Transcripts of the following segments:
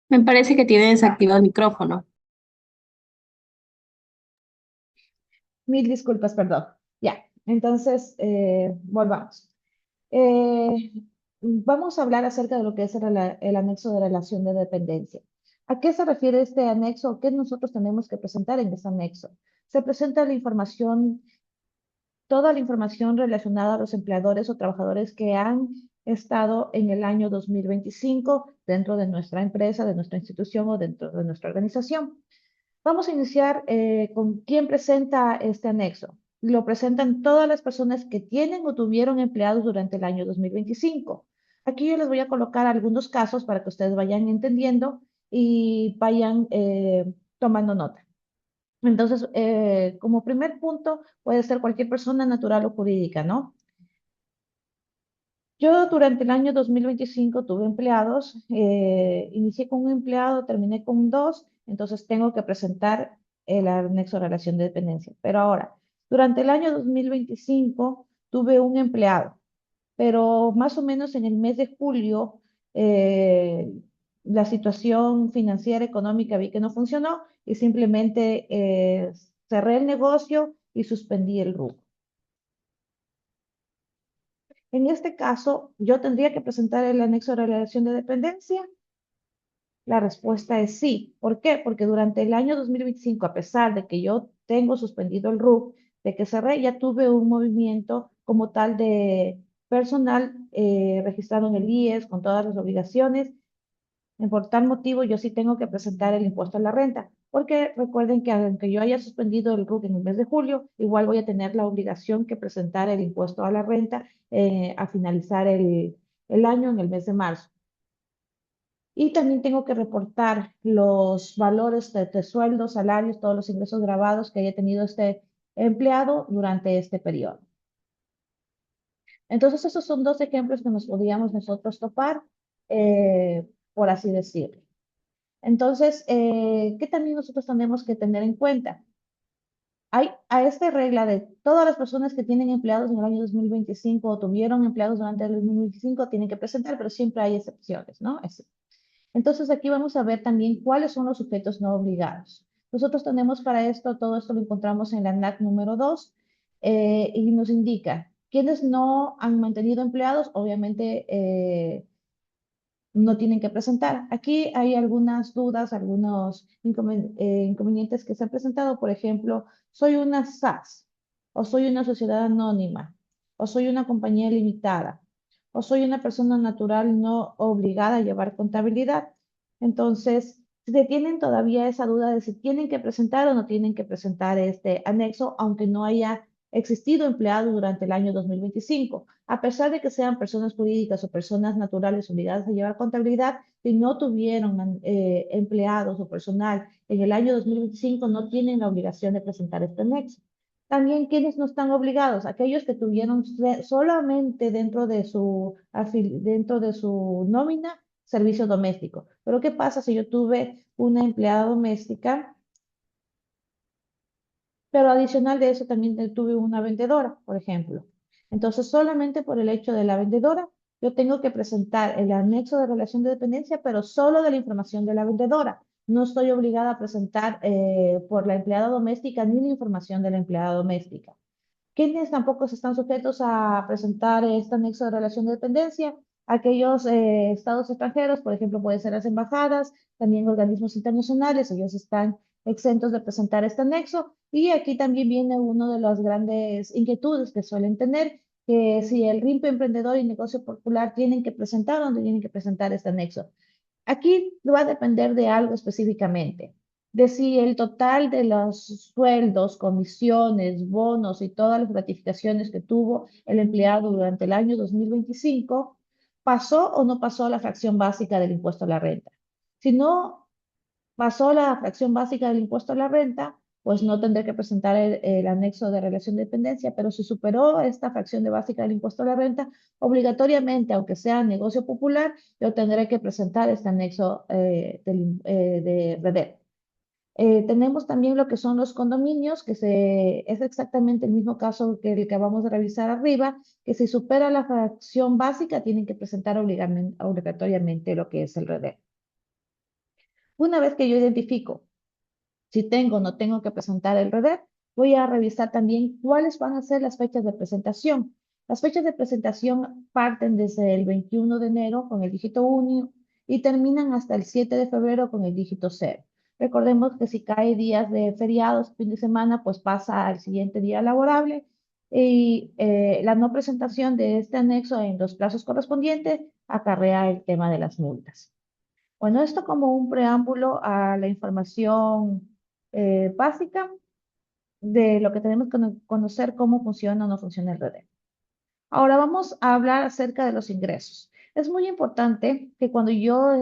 Me parece que tiene desactivado el micrófono. Mil disculpas, perdón. Ya, entonces, volvamos. Eh, Vamos a hablar acerca de lo que es el anexo de relación de dependencia. ¿A qué se refiere este anexo? ¿Qué nosotros tenemos que presentar en ese anexo? Se presenta la información, toda la información relacionada a los empleadores o trabajadores que han estado en el año 2025 dentro de nuestra empresa, de nuestra institución o dentro de nuestra organización. Vamos a iniciar con quién presenta este anexo. Lo presentan todas las personas que tienen o tuvieron empleados durante el año 2025. Aquí yo les voy a colocar algunos casos para que ustedes vayan entendiendo y vayan tomando nota. Entonces, como primer punto, puede ser cualquier persona natural o jurídica, ¿no? Yo durante el año 2025 tuve empleados, inicié con un empleado, terminé con dos, entonces tengo que presentar el anexo de relación de dependencia. Pero ahora, durante el año 2025 tuve un empleado, pero más o menos en el mes de julio eh, la situación financiera, económica vi que no funcionó y simplemente cerré el negocio y suspendí el RUC. En este caso, yo tendría que presentar el anexo de relación de dependencia. La respuesta es sí. ¿Por qué? Porque durante el año 2025, a pesar de que yo tengo suspendido el RUC, de que cerré, ya tuve un movimiento como tal de personal registrado en el IES con todas las obligaciones. Por tal motivo, yo sí tengo que presentar el impuesto a la renta, porque recuerden que aunque yo haya suspendido el RUC en el mes de julio, igual voy a tener la obligación que presentar el impuesto a la renta a finalizar el año en el mes de marzo. Y también tengo que reportar los valores de sueldos, salarios, todos los ingresos grabados que haya tenido este empleado durante este periodo. Entonces, esos son dos ejemplos que nos podríamos nosotros topar, por así decirlo. Entonces, ¿qué también nosotros tenemos que tener en cuenta? Hay a esta regla de todas las personas que tienen empleados en el año 2025 o tuvieron empleados durante el 2025 tienen que presentar, pero siempre hay excepciones, ¿no? Entonces, aquí vamos a ver también cuáles son los sujetos no obligados. Nosotros tenemos para esto, todo esto lo encontramos en la NAC número 2 y nos indica quienes no han mantenido empleados, obviamente no tienen que presentar. Aquí hay algunas dudas, algunos inconvenientes que se han presentado. Por ejemplo, soy una SAS, o soy una sociedad anónima, o soy una compañía limitada, o soy una persona natural no obligada a llevar contabilidad. Entonces, se tienen todavía esa duda de si tienen que presentar o no tienen que presentar este anexo, aunque no haya existido empleado durante el año 2025 a pesar de que sean personas jurídicas o personas naturales obligadas a llevar contabilidad, si no tuvieron empleados o personal en el año 2025, no tienen la obligación de presentar este anexo. También quienes no están obligados, aquellos que tuvieron solamente dentro de su nómina servicio doméstico. Pero ¿qué pasa si yo tuve una empleada doméstica, pero adicional de eso también tuve una vendedora, por ejemplo? Entonces, solamente por el hecho de la vendedora, yo tengo que presentar el anexo de relación de dependencia, pero solo de la información de la vendedora. No estoy obligada a presentar por la empleada doméstica ni la información de la empleada doméstica. ¿Quiénes tampoco están sujetos a presentar este anexo de relación de dependencia? Aquellos estados extranjeros, por ejemplo, pueden ser las embajadas, también organismos internacionales, ellos están exentos de presentar este anexo. Y aquí también viene una de las grandes inquietudes que suelen tener, que si el RIMPE Emprendedor y Negocio Popular tienen que presentar o no tienen que presentar este anexo. Aquí va a depender de algo específicamente, de si el total de los sueldos, comisiones, bonos y todas las gratificaciones que tuvo el empleado durante el año 2025 pasó o no pasó la fracción básica del impuesto a la renta. Si no pasó la fracción básica del impuesto a la renta, pues no tendré que presentar el anexo de relación de dependencia, pero si superó esta fracción de básica del impuesto a la renta, obligatoriamente, aunque sea negocio popular, yo tendré que presentar este anexo de REDER. Tenemos también lo que son los condominios, es exactamente el mismo caso que el que vamos a revisar arriba, que si supera la fracción básica, tienen que presentar obligatoriamente lo que es el REDER. Una vez que yo identifico si tengo o no tengo que presentar el REDEP, voy a revisar también cuáles van a ser las fechas de presentación. Las fechas de presentación parten desde el 21 de enero con el dígito 1 y terminan hasta el 7 de febrero con el dígito 0. Recordemos que si cae días de feriados, fin de semana, pues pasa al siguiente día laborable y la no presentación de este anexo en los plazos correspondientes acarrea el tema de las multas. Bueno, esto como un preámbulo a la información básica de lo que tenemos que conocer cómo funciona o no funciona el REDE. Ahora vamos a hablar acerca de los ingresos. Es muy importante que cuando yo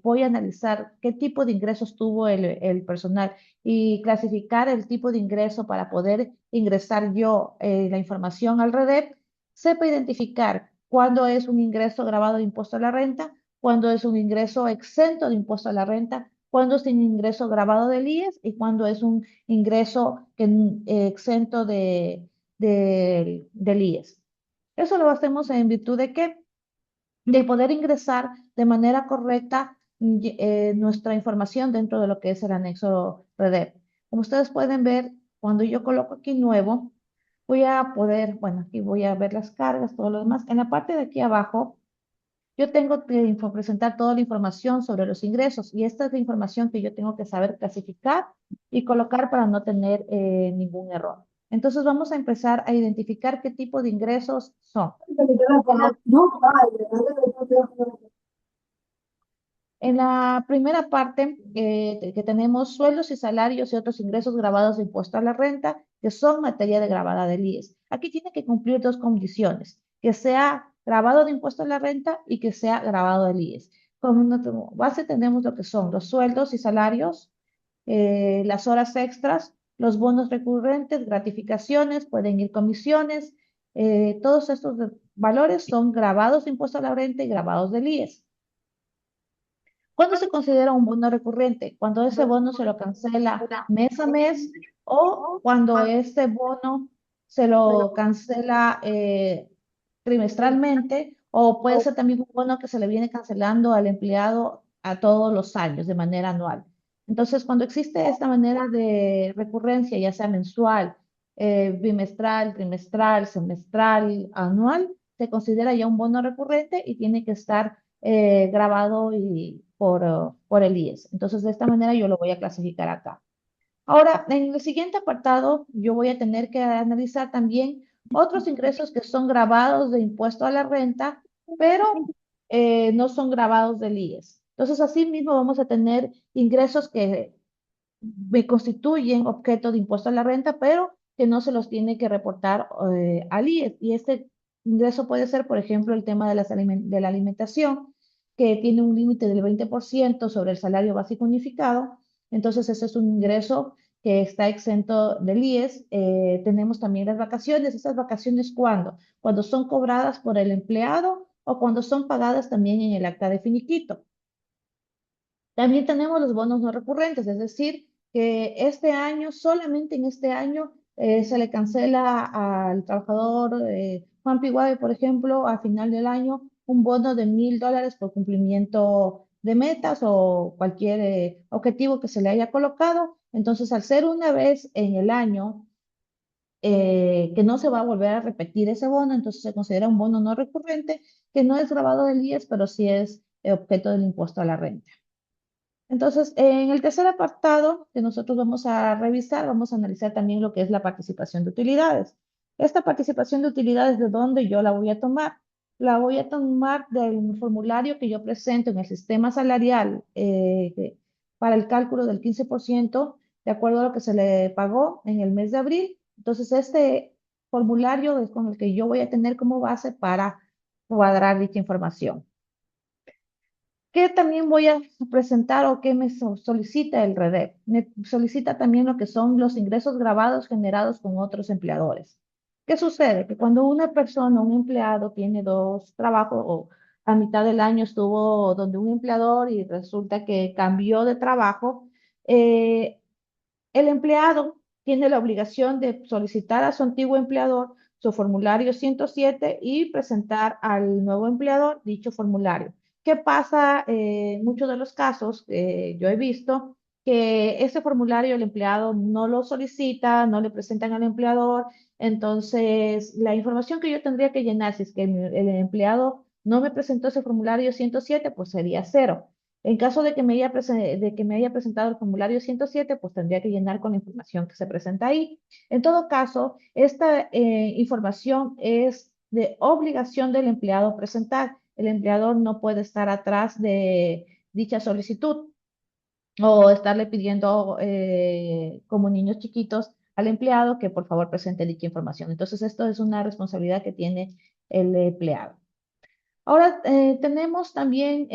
voy a analizar qué tipo de ingresos tuvo el personal y clasificar el tipo de ingreso para poder ingresar yo la información al REDEP, sepa identificar cuándo es un ingreso grabado de impuesto a la renta, cuándo es un ingreso exento de impuesto a la renta, cuándo es un ingreso grabado del IES y cuándo es un ingreso exento del IES. Eso lo hacemos en virtud de qué? De poder ingresar de manera correcta nuestra información dentro de lo que es el anexo REDEP. Como ustedes pueden ver, cuando yo coloco aquí nuevo, voy a poder, bueno, aquí voy a ver las cargas, todo lo demás. En la parte de aquí abajo, yo tengo que presentar toda la información sobre los ingresos y esta es la información que yo tengo que saber clasificar y colocar para no tener ningún error. Entonces vamos a empezar a identificar qué tipo de ingresos son. En la primera parte que tenemos sueldos y salarios y otros ingresos grabados de impuesto a la renta, que son materia de grabada del IES. Aquí tiene que cumplir dos condiciones, que sea grabado de impuesto a la renta y que sea grabado del IES. Como base tenemos lo que son los sueldos y salarios, las horas extras, los bonos recurrentes, gratificaciones, pueden ir comisiones, todos estos valores son grabados de impuesto a la renta y grabados del IES. ¿Cuándo se considera un bono recurrente? Cuando ese bono se lo cancela mes a mes o cuando este bono se lo cancela trimestralmente o puede ser también un bono que se le viene cancelando al empleado a todos los años de manera anual. Entonces, cuando existe esta manera de recurrencia, ya sea mensual, bimestral, trimestral, semestral, anual, se considera ya un bono recurrente y tiene que estar grabado por el IES. Entonces, de esta manera yo lo voy a clasificar acá. Ahora, en el siguiente apartado, yo voy a tener que analizar también otros ingresos que son grabados de impuesto a la renta, pero no son grabados del IES. Entonces, así mismo vamos a tener ingresos que me constituyen objeto de impuesto a la renta, pero que no se los tiene que reportar al IES. Y este ingreso puede ser, por ejemplo, el tema de de la alimentación, que tiene un límite del 20% sobre el salario básico unificado. Entonces, ese es un ingreso que está exento del IES. Tenemos también las vacaciones. ¿Esas vacaciones cuándo? Cuando son cobradas por el empleado o cuando son pagadas también en el acta de finiquito. También tenemos los bonos no recurrentes, es decir, que este año, solamente en este año, se le cancela al trabajador Juan Piguave, por ejemplo, a final del año, un bono de $1,000 por cumplimiento de metas o cualquier objetivo que se le haya colocado. Entonces, al ser una vez en el año, que no se va a volver a repetir ese bono, entonces se considera un bono no recurrente, que no es grabado del IES, pero sí es objeto del impuesto a la renta. Entonces, en el tercer apartado que nosotros vamos a revisar, vamos a analizar también lo que es la participación de utilidades. Esta participación de utilidades, ¿de dónde yo la voy a tomar? La voy a tomar del formulario que yo presento en el sistema salarial para el cálculo del 15% de acuerdo a lo que se le pagó en el mes de abril. Entonces, este formulario es con el que yo voy a tener como base para cuadrar dicha información. ¿Qué también voy a presentar o qué me solicita el REDEP? Me solicita también lo que son los ingresos grabados generados con otros empleadores. ¿Qué sucede? Que cuando una persona, un empleado, tiene dos trabajos o a mitad del año estuvo donde un empleador y resulta que cambió de trabajo, eh, el empleado tiene la obligación de solicitar a su antiguo empleador su formulario 107 y presentar al nuevo empleador dicho formulario. ¿Qué pasa en muchos de los casos? Yo he visto que ese formulario el empleado no lo solicita, no le presentan al empleador, entonces la información que yo tendría que llenar, si es que el empleado no me presentó ese formulario 107, pues sería cero. En caso de que de que me haya presentado el formulario 107, pues tendría que llenar con la información que se presenta ahí. En todo caso, esta información es de obligación del empleado presentar. El empleador no puede estar atrás de dicha solicitud o estarle pidiendo como niños chiquitos al empleado que por favor presente dicha información. Entonces, esto es una responsabilidad que tiene el empleado. Ahora, tenemos también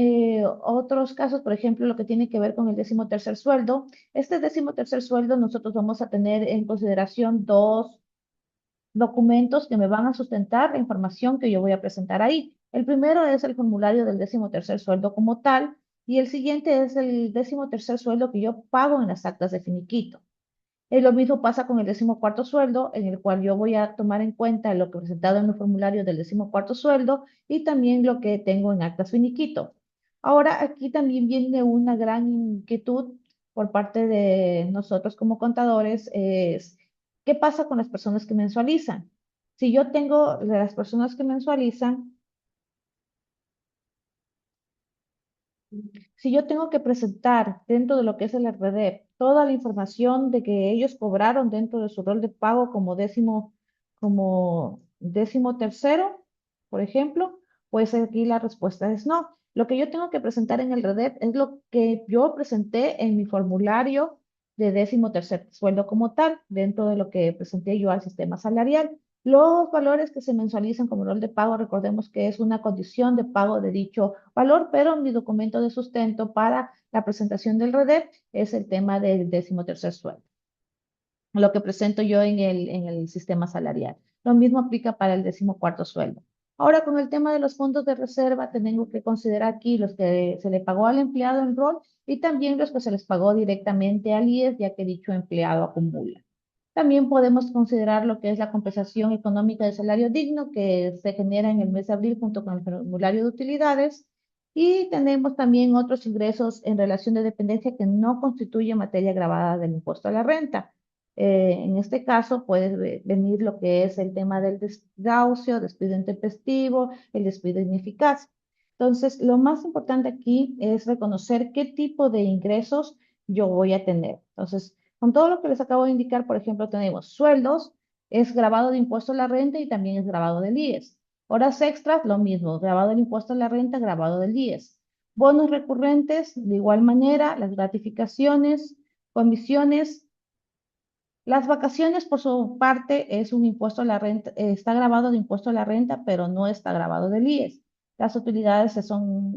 otros casos, por ejemplo, lo que tiene que ver con el 13º sueldo. Este 13º sueldo, nosotros vamos a tener en consideración dos documentos que me van a sustentar la información que yo voy a presentar ahí. El primero es el formulario del 13º sueldo como tal y el siguiente es el 13º sueldo que yo pago en las actas de finiquito. Lo mismo pasa con el 14º sueldo, en el cual yo voy a tomar en cuenta lo que he presentado en el formulario del 14º sueldo y también lo que tengo en actas finiquito. Ahora, aquí también viene una gran inquietud por parte de nosotros como contadores, es ¿qué pasa con las personas que mensualizan? Si yo tengo de las personas que mensualizan, si yo tengo que presentar dentro de lo que es el RDEP toda la información de que ellos cobraron dentro de su rol de pago como 13º, por ejemplo, pues aquí la respuesta es no. Lo que yo tengo que presentar en el RDEP es lo que yo presenté en mi formulario de 13º sueldo como tal, dentro de lo que presenté yo al sistema salarial. Los valores que se mensualizan como rol de pago, recordemos que es una condición de pago de dicho valor, pero mi documento de sustento para la presentación del REDEP es el tema del 13º sueldo, lo que presento yo en el sistema salarial. Lo mismo aplica para el 14º sueldo. Ahora, con el tema de los fondos de reserva, tenemos que considerar aquí los que se le pagó al empleado en rol y también los que se les pagó directamente al IES, ya que dicho empleado acumula. También podemos considerar lo que es la compensación económica de salario digno que se genera en el mes de abril junto con el formulario de utilidades. Y tenemos también otros ingresos en relación de dependencia que no constituyen materia grabada del impuesto a la renta. En este caso puede venir lo que es el tema del desahucio, despido intempestivo, el despido ineficaz. Entonces, lo más importante aquí es reconocer qué tipo de ingresos yo voy a tener. Entonces, con todo lo que les acabo de indicar, por ejemplo, tenemos sueldos, es grabado de impuesto a la renta y también es grabado del IES. Horas extras, lo mismo, grabado del impuesto a la renta, grabado del IES. Bonos recurrentes, de igual manera, las gratificaciones, comisiones, las vacaciones, por su parte, es un impuesto a la renta, está grabado de impuesto a la renta, pero no está grabado del IES. Las utilidades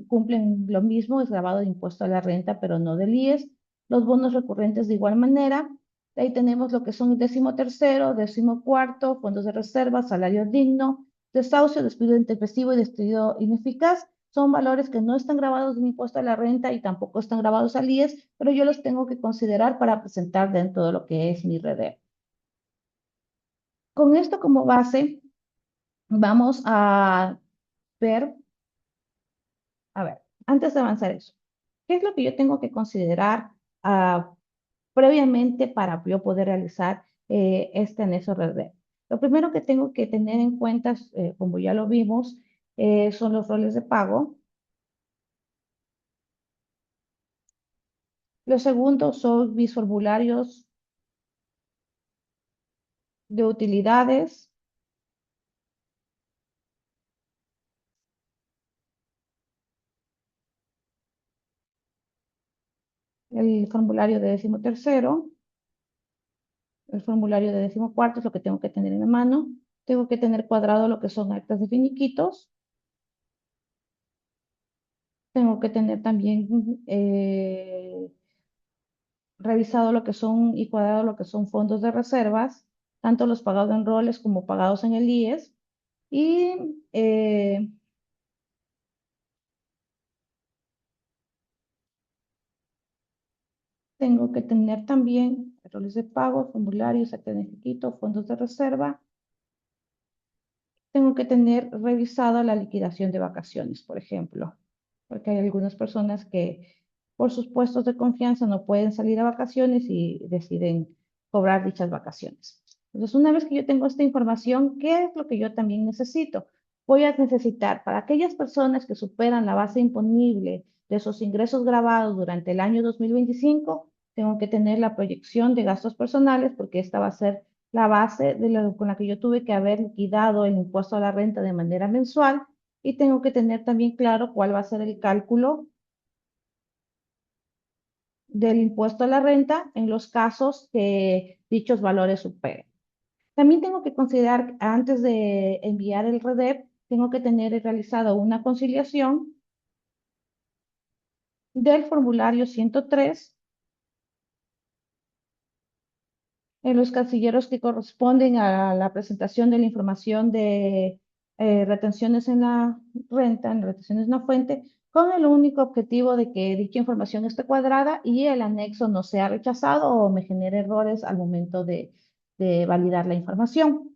cumplen lo mismo, es grabado de impuesto a la renta, pero no del IES. Los bonos recurrentes de igual manera. Ahí tenemos lo que son el 13º, 14º, fondos de reserva, salario digno, desahucio, despido intempestivo y despido ineficaz. Son valores que no están grabados en impuesto a la renta y tampoco están grabados al IES, pero yo los tengo que considerar para presentar dentro de lo que es mi REDEP. Con esto como base, vamos a ver, a ver, antes de avanzar eso, ¿qué es lo que yo tengo que considerar previamente para yo poder realizar este anexo REDEP? Lo primero que tengo que tener en cuenta, como ya lo vimos, son los roles de pago. Lo segundo son mis formularios de utilidades. El formulario de 13º, el formulario de 14º es lo que tengo que tener en la mano. Tengo que tener cuadrado lo que son actas de finiquitos. Tengo que tener también revisado lo que son y cuadrado lo que son fondos de reservas, tanto los pagados en roles como pagados en el IES. Y tengo que tener también roles de pago, formularios, actas de finiquito, fondos de reserva. Tengo que tener revisada la liquidación de vacaciones, por ejemplo. porque hay algunas personas que por sus puestos de confianza no pueden salir a vacaciones y deciden cobrar dichas vacaciones. Entonces, una vez que yo tengo esta información, ¿qué es lo que yo también necesito? Voy a necesitar para aquellas personas que superan la base imponible de sus ingresos grabados durante el año 2025, tengo que tener la proyección de gastos personales porque esta va a ser la base con la que yo tuve que haber liquidado el impuesto a la renta de manera mensual y tengo que tener también claro cuál va a ser el cálculo del impuesto a la renta en los casos que dichos valores superen. También tengo que considerar, antes de enviar el REDEP, tengo que tener realizado una conciliación del formulario 103 en los casilleros que corresponden a la presentación de la información de retenciones en la renta, en retenciones en la fuente, con el único objetivo de que dicha información esté cuadrada y el anexo no sea rechazado o me genere errores al momento de validar la información.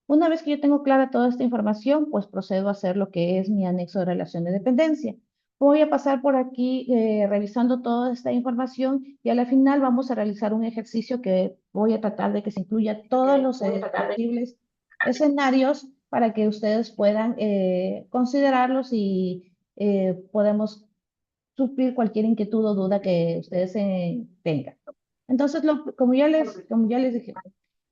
Una vez que yo tengo clara toda esta información, pues procedo a hacer lo que es mi anexo de relación de dependencia. Voy a pasar por aquí revisando toda esta información y a la final vamos a realizar un ejercicio que voy a tratar de que se incluya todos los posibles escenarios para que ustedes puedan considerarlos y podemos suplir cualquier inquietud o duda que ustedes tengan. Entonces, como ya les dije,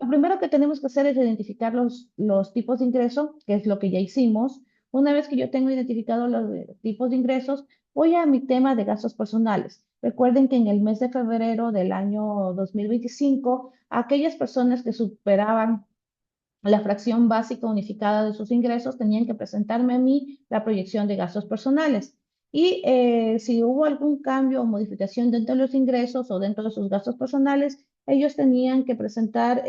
lo primero que tenemos que hacer es identificar los tipos de ingreso, que es lo que ya hicimos. Una vez que yo tengo identificado los tipos de ingresos, voy a mi tema de gastos personales. Recuerden que en el mes de febrero del año 2025, aquellas personas que superaban la fracción básica unificada de sus ingresos tenían que presentarme a mí la proyección de gastos personales. Y si hubo algún cambio o modificación dentro de los ingresos o dentro de sus gastos personales, ellos tenían que presentar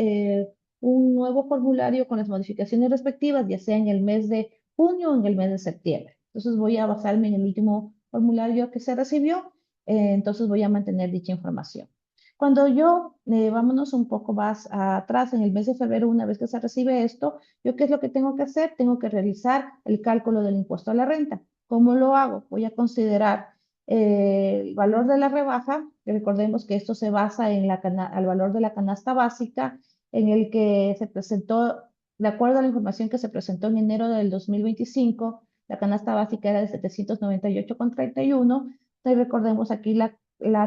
un nuevo formulario con las modificaciones respectivas, ya sea en el mes de junio o en el mes de septiembre. Entonces voy a basarme en el último formulario que se recibió, entonces voy a mantener dicha información. Cuando yo, vámonos un poco más atrás, en el mes de febrero, una vez que se recibe esto, ¿yo qué es lo que tengo que hacer? Tengo que realizar el cálculo del impuesto a la renta. ¿Cómo lo hago? Voy a considerar el valor de la rebaja, que recordemos que esto se basa en el valor de la canasta básica, en el que se presentó, de acuerdo a la información que se presentó en enero del 2025, la canasta básica era de 798,31. Entonces recordemos aquí la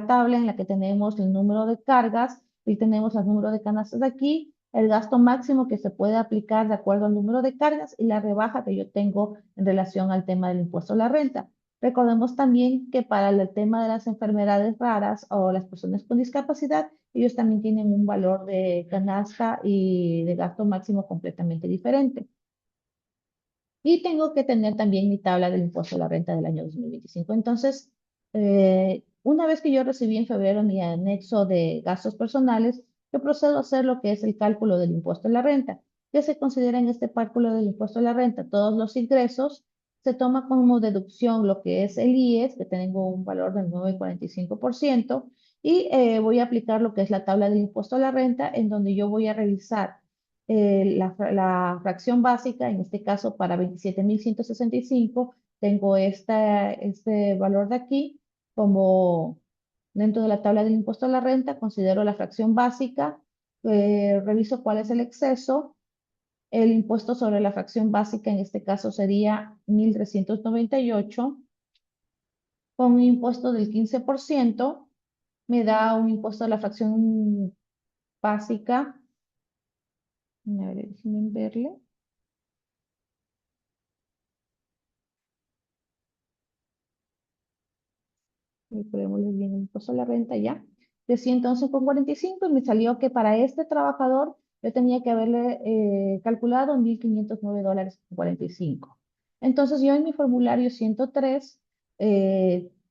tabla en la que tenemos el número de cargas y tenemos el número de canastas de aquí, el gasto máximo que se puede aplicar de acuerdo al número de cargas y la rebaja que yo tengo en relación al tema del impuesto a la renta. Recordemos también que para el tema de las enfermedades raras o las personas con discapacidad, ellos también tienen un valor de canasta y de gasto máximo completamente diferente. Y tengo que tener también mi tabla del impuesto a la renta del año 2025. Entonces, una vez que yo recibí en febrero mi anexo de gastos personales, yo procedo a hacer lo que es el cálculo del impuesto a la renta. ¿Qué se considera en este cálculo del impuesto a la renta? Todos los ingresos. Se toma como deducción lo que es el IES, que tengo un valor del 9,45%, y voy a aplicar lo que es la tabla del impuesto a la renta, en donde yo voy a revisar la fracción básica, en este caso para 27.165 tengo este valor de aquí como dentro de la tabla del impuesto a la renta, considero la fracción básica, reviso cuál es el exceso, el impuesto sobre la fracción básica en este caso sería 1.398, con un impuesto del 15%, me da un impuesto a la fracción básica, a ver, déjenme verle. Podemos bien el impuesto a la renta ya, de 111,45 y me salió que para este trabajador yo tenía que haberle calculado $1.509,45. Entonces yo en mi formulario 103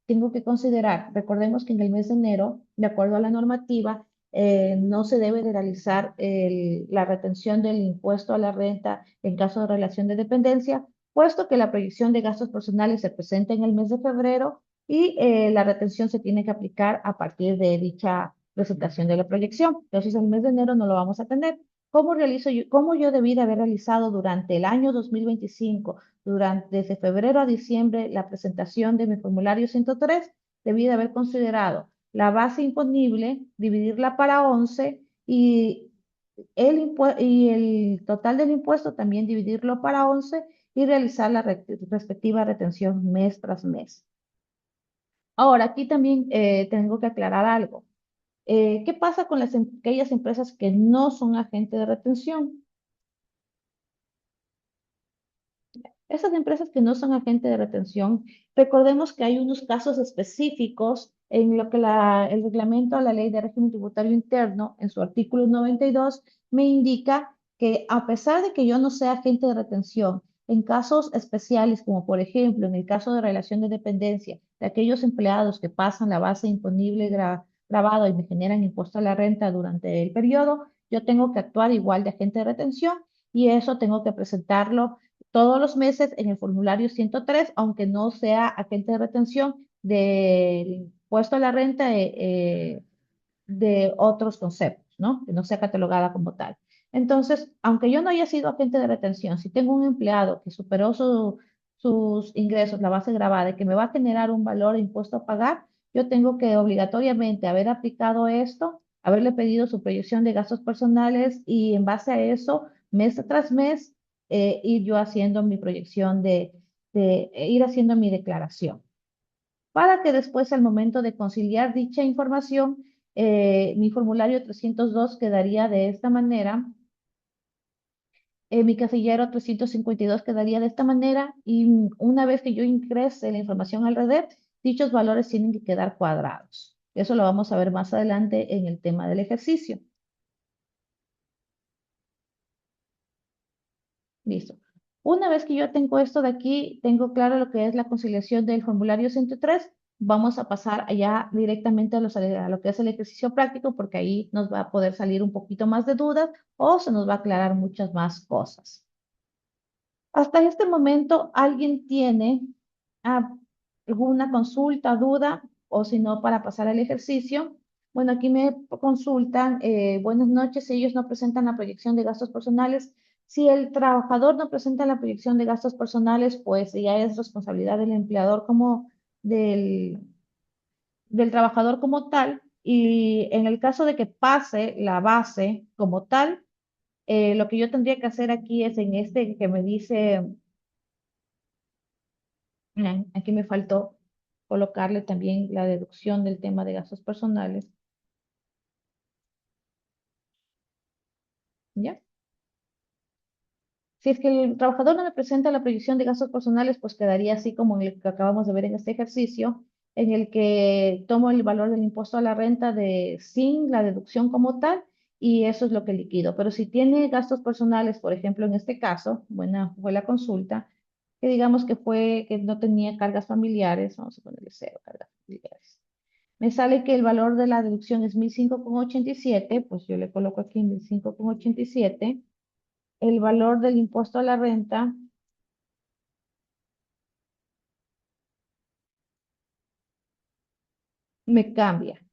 tengo que considerar, recordemos que en el mes de enero, de acuerdo a la normativa, no se debe de realizar la retención del impuesto a la renta en caso de relación de dependencia, puesto que la proyección de gastos personales se presenta en el mes de febrero y la retención se tiene que aplicar a partir de dicha presentación de la proyección. Entonces, el mes de enero no lo vamos a tener. ¿Cómo yo debí de haber realizado durante el año 2025 desde febrero a diciembre la presentación de mi formulario 103, debí de haber considerado la base imponible, dividirla para 11 y y el total del impuesto también dividirlo para 11 y realizar la respectiva retención mes tras mes. Ahora, aquí también tengo que aclarar algo. ¿Qué pasa con aquellas empresas que no son agentes de retención? Esas empresas que no son agentes de retención, recordemos que hay unos casos específicos en lo que el reglamento a la ley de régimen tributario interno, en su artículo 92, me indica que a pesar de que yo no sea agente de retención, en casos especiales, como por ejemplo en el caso de relación de dependencia, de aquellos empleados que pasan la base imponible grabado y me generan impuesto a la renta durante el periodo, yo tengo que actuar igual de agente de retención y eso tengo que presentarlo todos los meses en el formulario 103, aunque no sea agente de retención del impuesto a la renta de otros conceptos, ¿no? Que no sea catalogada como tal. Entonces, aunque yo no haya sido agente de retención, si tengo un empleado que superó sus ingresos, la base grabada, y que me va a generar un valor de impuesto a pagar, yo tengo que obligatoriamente haber aplicado esto, haberle pedido su proyección de gastos personales y en base a eso, mes tras mes, ir yo haciendo mi proyección ir haciendo mi declaración para que después al momento de conciliar dicha información, mi formulario 302 quedaría de esta manera, mi casillero 352 quedaría de esta manera y una vez que yo ingrese la información al REDEP, dichos valores tienen que quedar cuadrados. Eso lo vamos a ver más adelante en el tema del ejercicio. Listo. Una vez que yo tengo esto de aquí, tengo claro lo que es la conciliación del formulario 103, vamos a pasar allá directamente a lo que es el ejercicio práctico, porque ahí nos va a poder salir un poquito más de dudas o se nos va a aclarar muchas más cosas. Hasta este momento, ¿alguien tiene ah, alguna consulta, duda o si no, para pasar al ejercicio? Bueno, aquí me consultan, buenas noches, si ellos no presentan la proyección de gastos personales. Si el trabajador no presenta la proyección de gastos personales, pues ya es responsabilidad del empleador como del, del trabajador como tal. Y en el caso de que pase la base como tal, lo que yo tendría que hacer aquí es en este que me dice aquí me faltó colocarle también la deducción del tema de gastos personales, ¿ya? Si es que el trabajador no me presenta la proyección de gastos personales, pues quedaría así como en el que acabamos de ver en este ejercicio, en el que tomo el valor del impuesto a la renta sin la deducción como tal, y eso es lo que liquido. Pero si tiene gastos personales, por ejemplo, en este caso, buena fue la consulta, que digamos que no tenía cargas familiares, vamos a ponerle cero cargas familiares. Me sale que el valor de la deducción es 1.005,87, pues yo le coloco aquí 1.005,87. El valor del impuesto a la renta me cambia.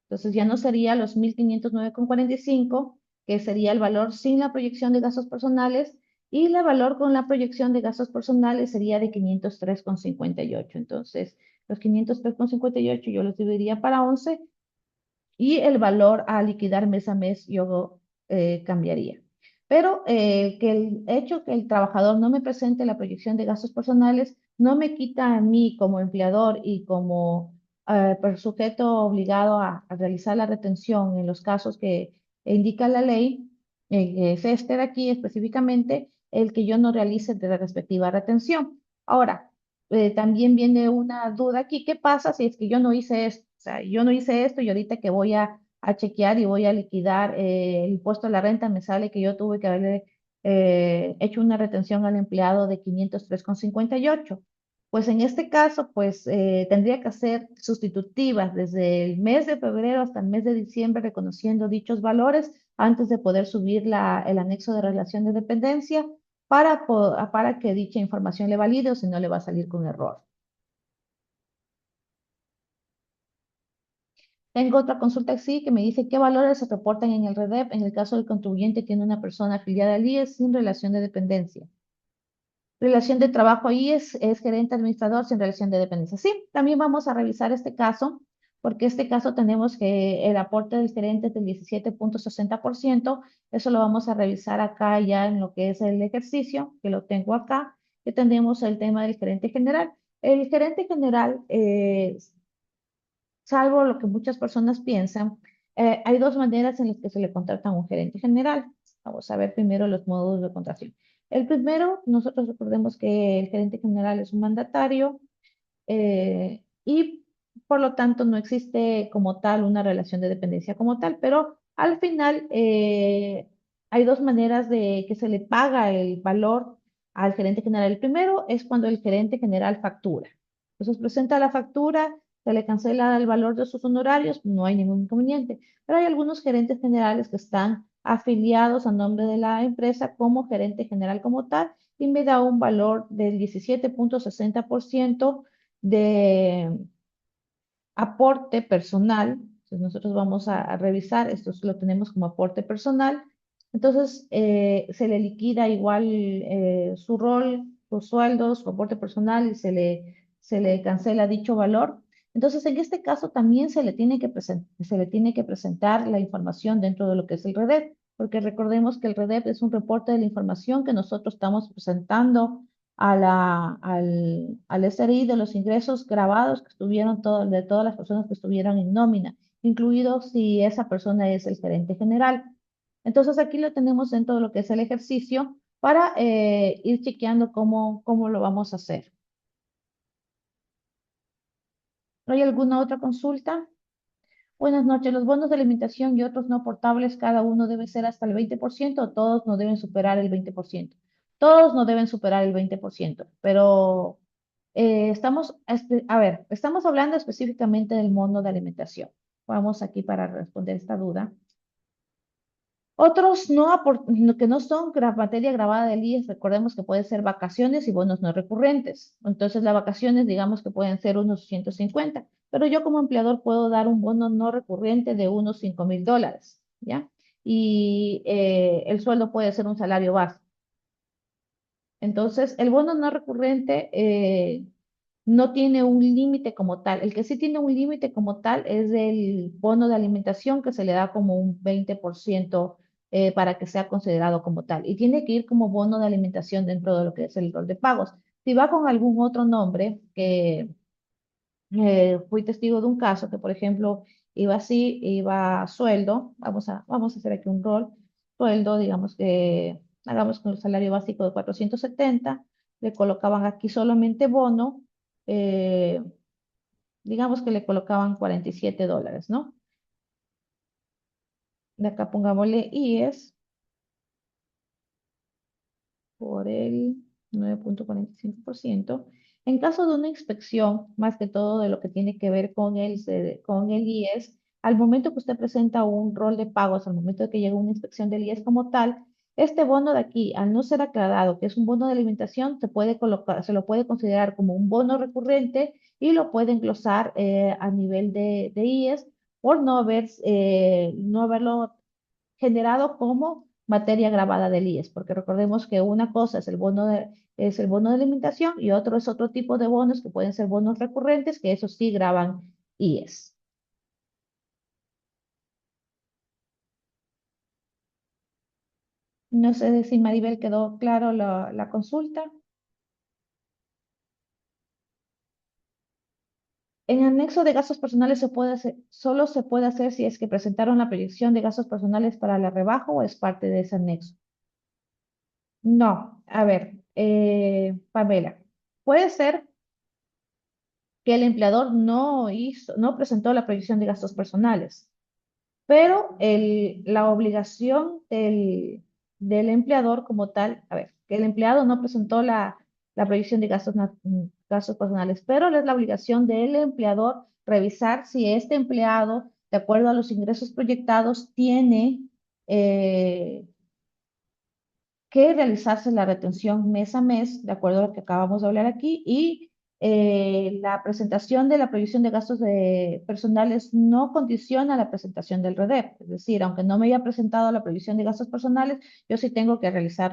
Entonces ya no sería los 1.509,45, que sería el valor sin la proyección de gastos personales, y el valor con la proyección de gastos personales sería de 503,58. Entonces, los 503,58 yo los dividiría para 11 y el valor a liquidar mes a mes yo cambiaría. Pero que el hecho que el trabajador no me presente la proyección de gastos personales no me quita a mí como empleador y como sujeto obligado a realizar la retención en los casos que indica la ley, es este de aquí específicamente, el que yo no realice de la respectiva retención. Ahora, también viene una duda aquí, ¿qué pasa si es que yo no hice esto? O sea, yo no hice esto y ahorita que voy a chequear y voy a liquidar el impuesto a la renta, me sale que yo tuve que haberle hecho una retención al empleado de 503,58. Pues en este caso, pues tendría que hacer sustitutivas desde el mes de febrero hasta el mes de diciembre, reconociendo dichos valores antes de poder subir el anexo de relación de dependencia para que dicha información le valide o si no le va a salir con error. Tengo otra consulta aquí que me dice qué valores se reportan en el REDEP en el caso del contribuyente tiene una persona afiliada al IES sin relación de dependencia. Relación de trabajo ahí es gerente administrador sin relación de dependencia. Sí, también vamos a revisar este caso, porque este caso tenemos que el aporte del gerente es del 17,60%. Eso lo vamos a revisar acá ya en lo que es el ejercicio, que lo tengo acá, que tenemos el tema del gerente general. El gerente general, salvo lo que muchas personas piensan, hay dos maneras en las que se le contrata a un gerente general. Vamos a ver primero los modos de contratación. El primero, nosotros recordemos que el gerente general es un mandatario y por lo tanto no existe como tal una relación de dependencia como tal, pero al final hay dos maneras de que se le paga el valor al gerente general. El primero es cuando el gerente general factura. Entonces presenta la factura, se le cancela el valor de sus honorarios, no hay ningún inconveniente. Pero hay algunos gerentes generales que están afiliados a nombre de la empresa como gerente general como tal y me da un valor del 17,60% de aporte personal. Entonces nosotros vamos a revisar, esto lo tenemos como aporte personal. Entonces se le liquida igual su rol, sus sueldos, su aporte personal y se le cancela dicho valor. Entonces en este caso también se le tiene que presentar la información dentro de lo que es el REDEP, porque recordemos que el REDEP es un reporte de la información que nosotros estamos presentando al SRI de los ingresos grabados que estuvieron de todas las personas que estuvieron en nómina, incluido si esa persona es el gerente general. Entonces aquí lo tenemos dentro de lo que es el ejercicio para ir chequeando cómo lo vamos a hacer. ¿No hay alguna otra consulta? Buenas noches. Los bonos de alimentación y otros no portables, cada uno debe ser hasta el 20% o todos no deben superar el 20%. Todos no deben superar el 20%, pero a ver, estamos hablando específicamente del bono de alimentación. Vamos aquí para responder esta duda. Otros que no son materia grabada del IES, recordemos que pueden ser vacaciones y bonos no recurrentes. Entonces, las vacaciones, digamos que pueden ser unos 150, pero yo como empleador puedo dar un bono no recurrente de unos $5,000, ¿ya? Y el sueldo puede ser un salario base. Entonces, el bono no recurrente no tiene un límite como tal. El que sí tiene un límite como tal es el bono de alimentación que se le da como un 20% para que sea considerado como tal. Y tiene que ir como bono de alimentación dentro de lo que es el rol de pagos. Si va con algún otro nombre, que fui testigo de un caso que, por ejemplo, iba así, iba sueldo, vamos a hacer aquí un rol, sueldo, digamos que hagamos con el salario básico de 470, le colocaban aquí solamente bono, eh, digamos que le colocaban $47, ¿no? De acá pongámosle IES por el 9,45%. En caso de una inspección, más que todo de lo que tiene que ver con el IES, al momento que usted presenta un rol de pagos, al momento de que llega una inspección del IES como tal, este bono de aquí, al no ser aclarado que es un bono de alimentación, se lo puede considerar como un bono recurrente y lo puede englosar a nivel de IES por no haberlo generado como materia grabada del IES, porque recordemos que una cosa es el bono de alimentación y otro es otro tipo de bonos que pueden ser bonos recurrentes, que esos sí graban IES. No sé si Maribel quedó claro la consulta. En anexo de gastos personales solo se puede hacer si es que presentaron la proyección de gastos personales para la rebaja o es parte de ese anexo. No, a ver, Pamela, puede ser que el empleador no presentó la proyección de gastos personales, pero la obligación del empleador como tal, a ver, que el empleado no presentó la proyección de gastos personales, pero es la obligación del empleador revisar si este empleado, de acuerdo a los ingresos proyectados, tiene eh, que realizarse la retención mes a mes, de acuerdo a lo que acabamos de hablar aquí, y la presentación de la previsión de gastos personales no condiciona la presentación del REDEP. Es decir, aunque no me haya presentado la previsión de gastos personales, yo sí tengo que realizar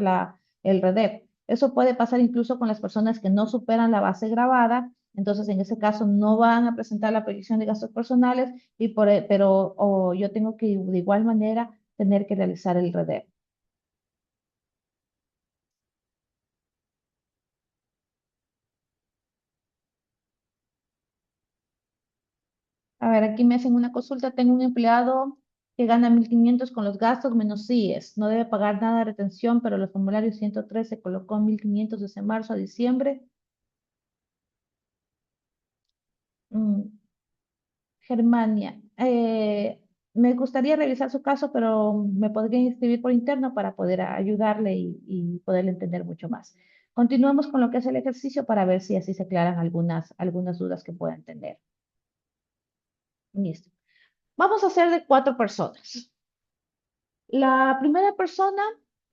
el REDEP. Eso puede pasar incluso con las personas que no superan la base gravada. Entonces, en ese caso, no van a presentar la previsión de gastos personales, pero yo tengo que de igual manera tener que realizar el REDEP. A ver, aquí me hacen una consulta. Tengo un empleado que gana 1.500 con los gastos menos CIES. No debe pagar nada de retención, pero los formularios 103 se colocó 1.500 desde marzo a diciembre. Mm, Germania, me gustaría revisar su caso, pero me podría inscribir por interno para poder ayudarle y poderle entender mucho más. Continuamos con lo que es el ejercicio para ver si así se aclaran algunas dudas que puedan tener. Listo. Vamos a hacer de 4 personas. La primera persona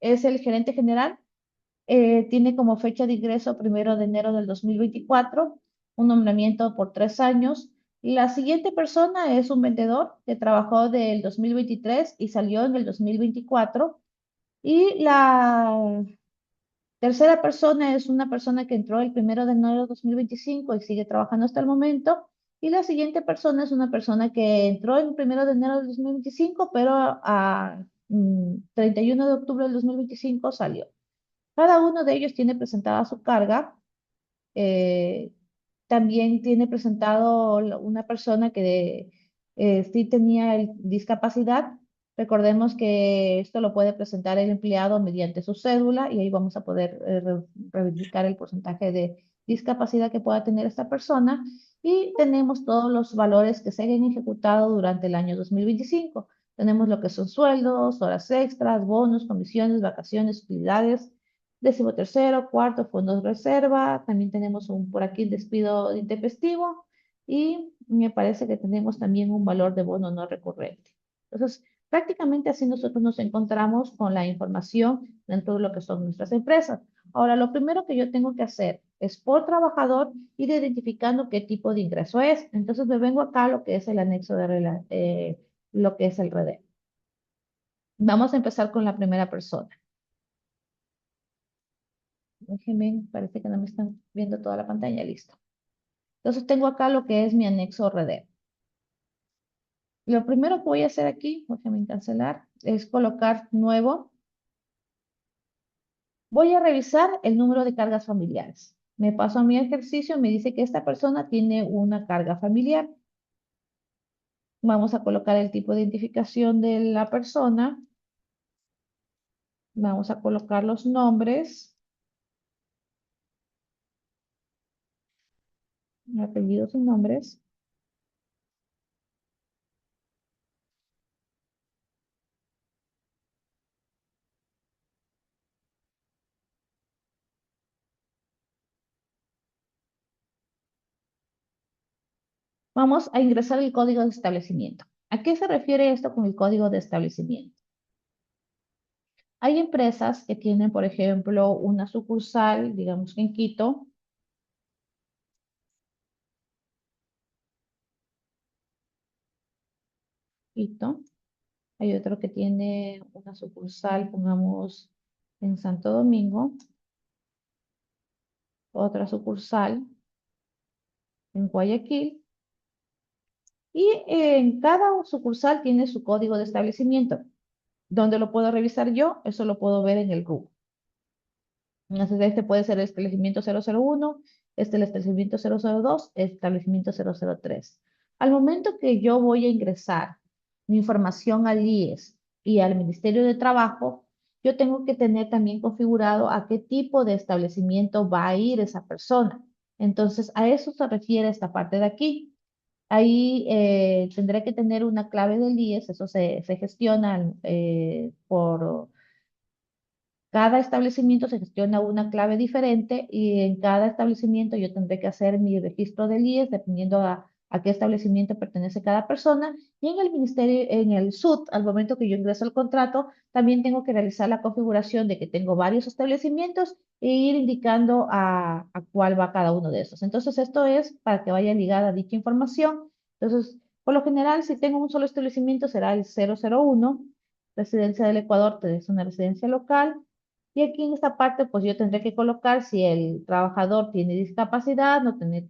es el gerente general. Tiene como fecha de ingreso 1 de enero del 2024, un nombramiento por 3 años. La siguiente persona es un vendedor que trabajó del 2023 y salió en el 2024. Y la tercera persona es una persona que entró el 1 de enero de 2025 y sigue trabajando hasta el momento. Y la siguiente persona es una persona que entró el 1 de enero de 2025, pero a 31 de octubre del 2025 salió. Cada uno de ellos tiene presentada su carga. eh, También tiene presentado una persona que sí tenía discapacidad. Recordemos que esto lo puede presentar el empleado mediante su cédula y ahí vamos a poder verificar el porcentaje de discapacidad que pueda tener esta persona. Y tenemos todos los valores que se hayan ejecutado durante el año 2025. Tenemos lo que son sueldos, horas extras, bonos, comisiones, vacaciones, utilidades, 13º, cuarto, fondos de reserva. También tenemos por aquí el despido intempestivo y me parece que tenemos también un valor de bono no recurrente. Entonces, prácticamente así nosotros nos encontramos con la información dentro de lo que son nuestras empresas. Ahora, lo primero que yo tengo que hacer es por trabajador ir identificando qué tipo de ingreso es. Entonces, me vengo acá a lo que es el anexo lo que es el REDE. Vamos a empezar con la primera persona. Déjenme, parece que no me están viendo toda la pantalla, listo. Entonces tengo acá lo que es mi anexo RD. Lo primero que voy a hacer aquí, déjenme cancelar, es colocar nuevo. Voy a revisar el número de cargas familiares. Me paso a mi ejercicio, me dice que esta persona tiene una carga familiar. Vamos a colocar el tipo de identificación de la persona. Vamos a colocar los nombres, apellidos y nombres. Vamos a ingresar el código de establecimiento. ¿A qué se refiere esto con el código de establecimiento? Hay empresas que tienen, por ejemplo, una sucursal, digamos que en Quito, Quito. Hay otro que tiene una sucursal, pongamos, en Santo Domingo, otra sucursal en Guayaquil, y en cada sucursal tiene su código de establecimiento. ¿Dónde lo puedo revisar yo? Eso lo puedo ver en el RUC. Entonces, este puede ser el establecimiento 001, el establecimiento 002, el establecimiento 003. Al momento que yo voy a ingresar mi información al IES y al Ministerio de Trabajo, yo tengo que tener también configurado a qué tipo de establecimiento va a ir esa persona. Entonces, a eso se refiere esta parte de aquí. Ahí tendré que tener una clave del IES, eso se gestiona por cada establecimiento se gestiona una clave diferente y en cada establecimiento yo tendré que hacer mi registro del IES dependiendo a qué establecimiento pertenece cada persona. Y en el ministerio, en el SUT, al momento que yo ingreso al contrato, también tengo que realizar la configuración de que tengo varios establecimientos e ir indicando a cuál va cada uno de esos. Entonces, esto es para que vaya ligada dicha información. Entonces, por lo general, si tengo un solo establecimiento, será el 001. Residencia del Ecuador, que es una residencia local. Y aquí en esta parte, pues yo tendré que colocar si el trabajador tiene discapacidad, no tiene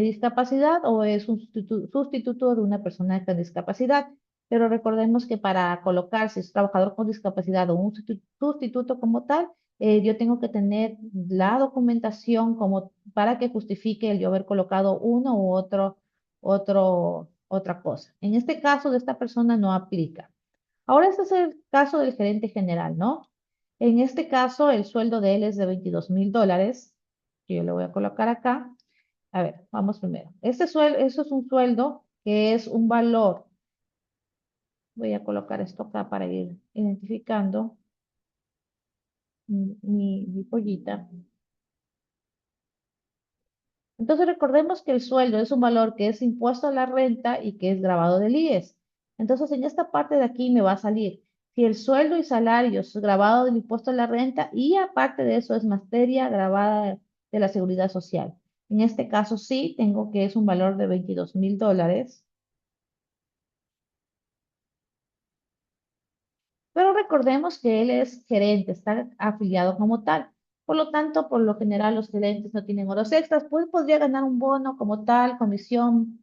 discapacidad o es un sustituto de una persona con discapacidad. Pero recordemos que para colocar si es trabajador con discapacidad o un sustituto como tal, yo tengo que tener la documentación como para que justifique el yo haber colocado uno u otra cosa. En este caso de esta persona no aplica. Ahora este es el caso del gerente general, ¿no? En este caso el sueldo de él es de $22,000, que yo le voy a colocar acá. A ver, vamos primero. Este sueldo, eso es un sueldo que es un valor. Voy a colocar esto acá para ir identificando mi pollita. Entonces recordemos que el sueldo es un valor que es impuesto a la renta y que es grabado del IES. Entonces en esta parte de aquí me va a salir si el sueldo y salario es grabado del impuesto a la renta y aparte de eso es materia grabada de la seguridad social. En este caso sí, tengo que es un valor de $22,000. Pero recordemos que él es gerente, está afiliado como tal. Por lo tanto, por lo general los gerentes no tienen horas extras, pues podría ganar un bono como tal, comisión,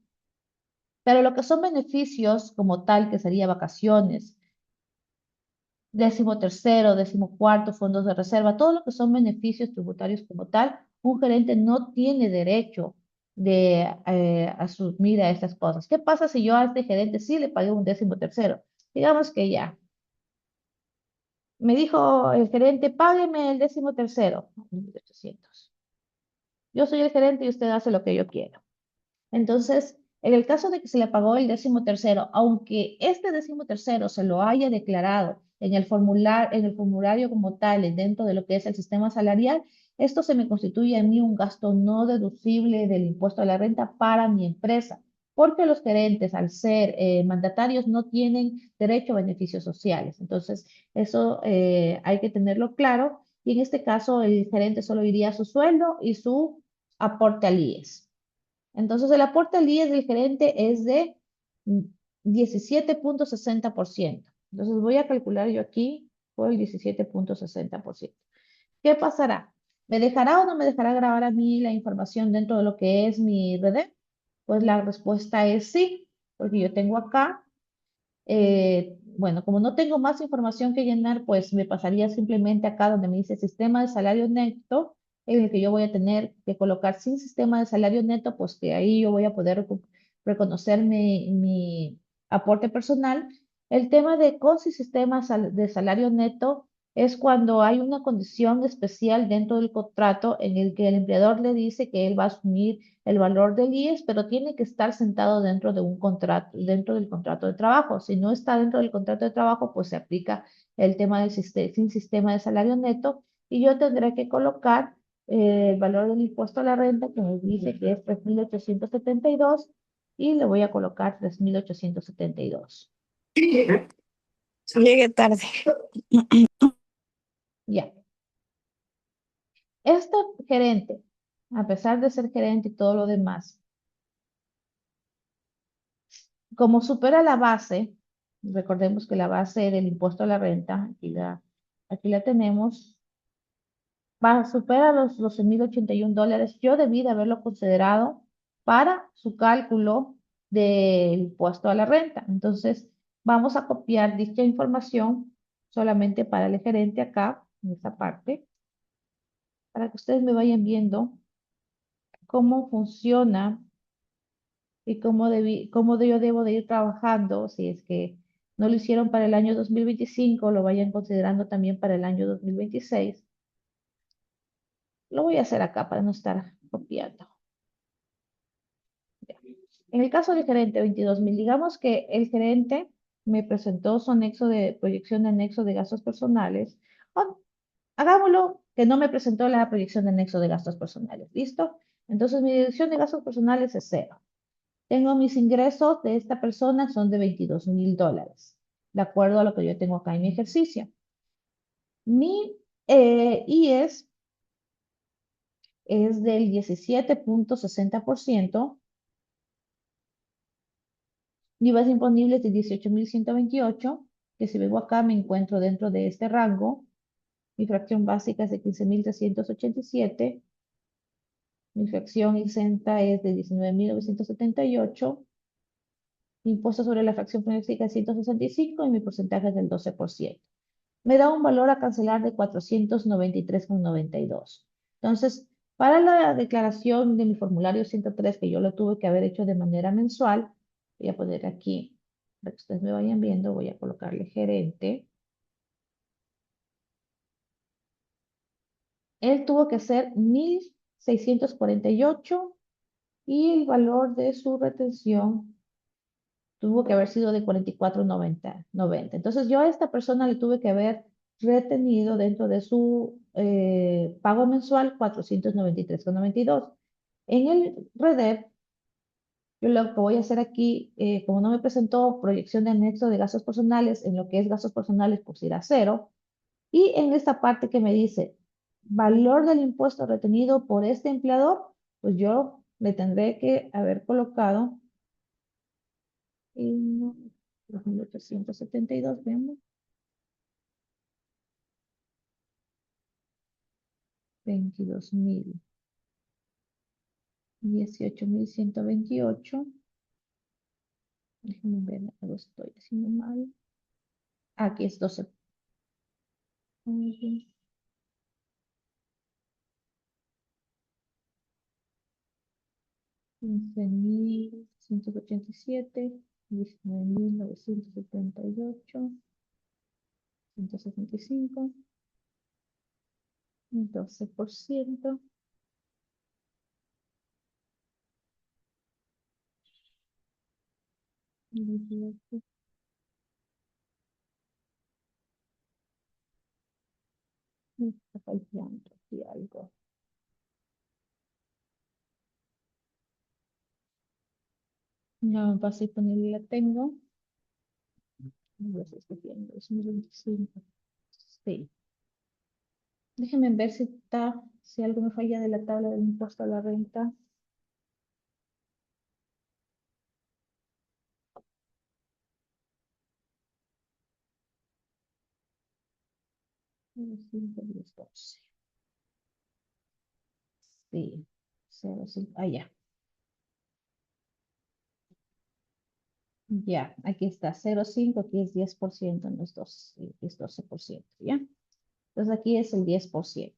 pero lo que son beneficios como tal, que sería vacaciones, 13º, 14º, fondos de reserva, todo lo que son beneficios tributarios como tal, un gerente no tiene derecho de asumir a estas cosas. ¿Qué pasa si yo a este gerente sí le pagué un 13º? Digamos que ya. Me dijo el gerente, págueme el 13º. 1,800. Yo soy el gerente y usted hace lo que yo quiero. Entonces, en el caso de que se le pagó el 13º, aunque este 13º se lo haya declarado en el formulario como tal, dentro de lo que es el sistema salarial, esto se me constituye a mí un gasto no deducible del impuesto a la renta para mi empresa, porque los gerentes, al ser mandatarios, no tienen derecho a beneficios sociales. Entonces, eso hay que tenerlo claro. Y en este caso, el gerente solo iría a su sueldo y su aporte al IES. Entonces, el aporte al IES del gerente es de 17,60%. Entonces, voy a calcular yo aquí por el 17,60%. ¿Qué pasará? ¿Me dejará o no me dejará grabar a mí la información dentro de lo que es mi RD? Pues la respuesta es sí, porque yo tengo acá bueno, como no tengo más información que llenar, pues me pasaría simplemente acá donde me dice sistema de salario neto, en el que yo voy a tener que colocar sin sistema de salario neto, pues que ahí yo voy a poder reconocer mi aporte personal. El tema de con sin sistema de salario neto es cuando hay una condición especial dentro del contrato en el que el empleador le dice que él va a asumir el valor del IES, pero tiene que estar sentado dentro de un contrato, dentro del contrato de trabajo. Si no está dentro del contrato de trabajo, pues se aplica el tema del sin sistema de salario neto y yo tendré que colocar el valor del impuesto a la renta que me dice que es 3,872 y le voy a colocar 3,872. Llegué tarde. Ya. Este gerente, a pesar de ser gerente y todo lo demás, como supera la base, recordemos que la base del impuesto a la renta, aquí la tenemos, supera los $12,081, yo debí de haberlo considerado para su cálculo del impuesto a la renta. Entonces, vamos a copiar dicha información solamente para el gerente acá, en esta parte, para que ustedes me vayan viendo cómo funciona y cómo yo debo de ir trabajando, si es que no lo hicieron para el año 2025, lo vayan considerando también para el año 2026. Lo voy a hacer acá para no estar copiando. Ya. En el caso del gerente 22,000, digamos que el gerente me presentó su anexo de proyección de anexo de gastos personales. O hagámoslo que no me presentó la proyección de anexo de gastos personales. ¿Listo? Entonces mi deducción de gastos personales es cero. Tengo mis ingresos de esta persona son de $22,000, de acuerdo a lo que yo tengo acá en mi ejercicio. Mi IES es del 17,60%. Mi base imponible es de 18,128, que si vengo acá me encuentro dentro de este rango. Mi fracción básica es de 15,387. Mi fracción exenta es de 19,978. Mi impuesto sobre la fracción básica es 165 y mi porcentaje es del 12%. Me da un valor a cancelar de 493,92. Entonces, para la declaración de mi formulario 103, que yo lo tuve que haber hecho de manera mensual, voy a poner aquí, para que ustedes me vayan viendo, voy a colocarle gerente. Él tuvo que hacer 1,648 y el valor de su retención tuvo que haber sido de 44,90. Entonces yo a esta persona le tuve que haber retenido dentro de su pago mensual 493,92. En el REDEP, yo lo que voy a hacer aquí, como no me presentó proyección de anexo de gastos personales, en lo que es gastos personales, pues irá a cero. Y en esta parte que me dice valor del impuesto retenido por este empleador, pues yo le tendré que haber colocado en 2,872, veamos, 22,000, 18,128. Déjenme ver, algo estoy haciendo mal. Aquí es 12. 15,187, 19,978, 165, 12%. Me está fallando aquí algo. No, base disponible la tengo. No sé si tiene 2025. Sí. Déjenme ver si algo me falla de la tabla del impuesto a la renta. Cinco, 10, 12. Sí. 0,5. Ah, ya. Ya, aquí está 0,5, aquí es 10%, no es 12, es 12%, ¿ya? Entonces aquí es el 10%.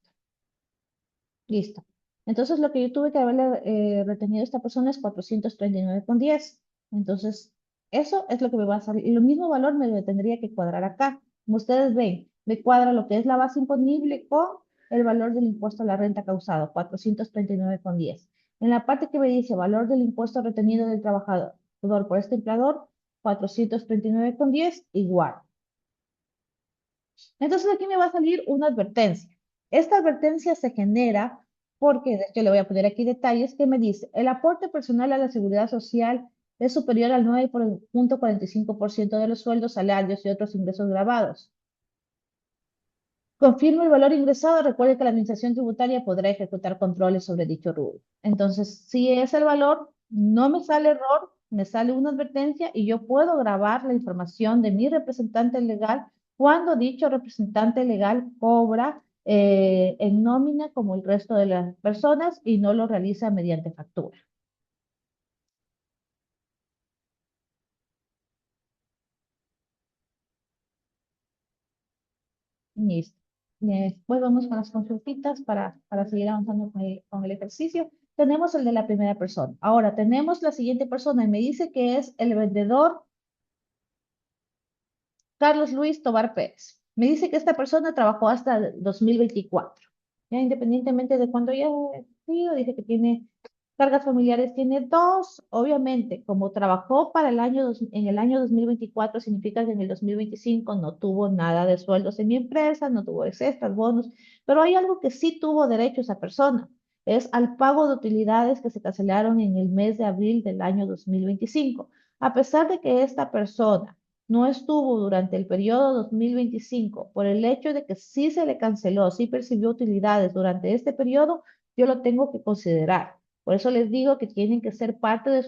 Listo. Entonces lo que yo tuve que haberle retenido a esta persona es 439,10. Entonces, eso es lo que me va a salir. Y el mismo valor me lo tendría que cuadrar acá. Como ustedes ven, me cuadra lo que es la base imponible con el valor del impuesto a la renta causado, 439,10. En la parte que me dice valor del impuesto retenido del trabajador por este empleador, 439,10 igual. Entonces aquí me va a salir una advertencia. Esta advertencia se genera porque, de hecho le voy a poner aquí detalles que me dice, el aporte personal a la seguridad social es superior al 9,45% de los sueldos, salarios y otros ingresos grabados. Confirma el valor ingresado. Recuerde que la administración tributaria podrá ejecutar controles sobre dicho rubro. Entonces, si es el valor, no me sale error, me sale una advertencia y yo puedo grabar la información de mi representante legal cuando dicho representante legal cobra en nómina como el resto de las personas y no lo realiza mediante factura. Listo. Después vamos con las consultitas para seguir avanzando con el ejercicio. Tenemos el de la primera persona. Ahora tenemos la siguiente persona y me dice que es el vendedor Carlos Luis Tobar Pérez. Me dice que esta persona trabajó hasta el 2024. Ya independientemente de cuándo haya sido, dice que tiene cargas familiares, tiene dos. Obviamente, como trabajó para en el año 2024, significa que en el 2025 no tuvo nada de sueldos en mi empresa, no tuvo extras, bonos, pero hay algo que sí tuvo derecho esa persona. es al pago de utilidades que se cancelaron en el mes de abril del año 2025. A pesar de que esta persona no estuvo durante el periodo 2025 por el hecho de que sí se le canceló, sí percibió utilidades durante este periodo, yo lo tengo que considerar. Por eso les digo que tienen que ser parte de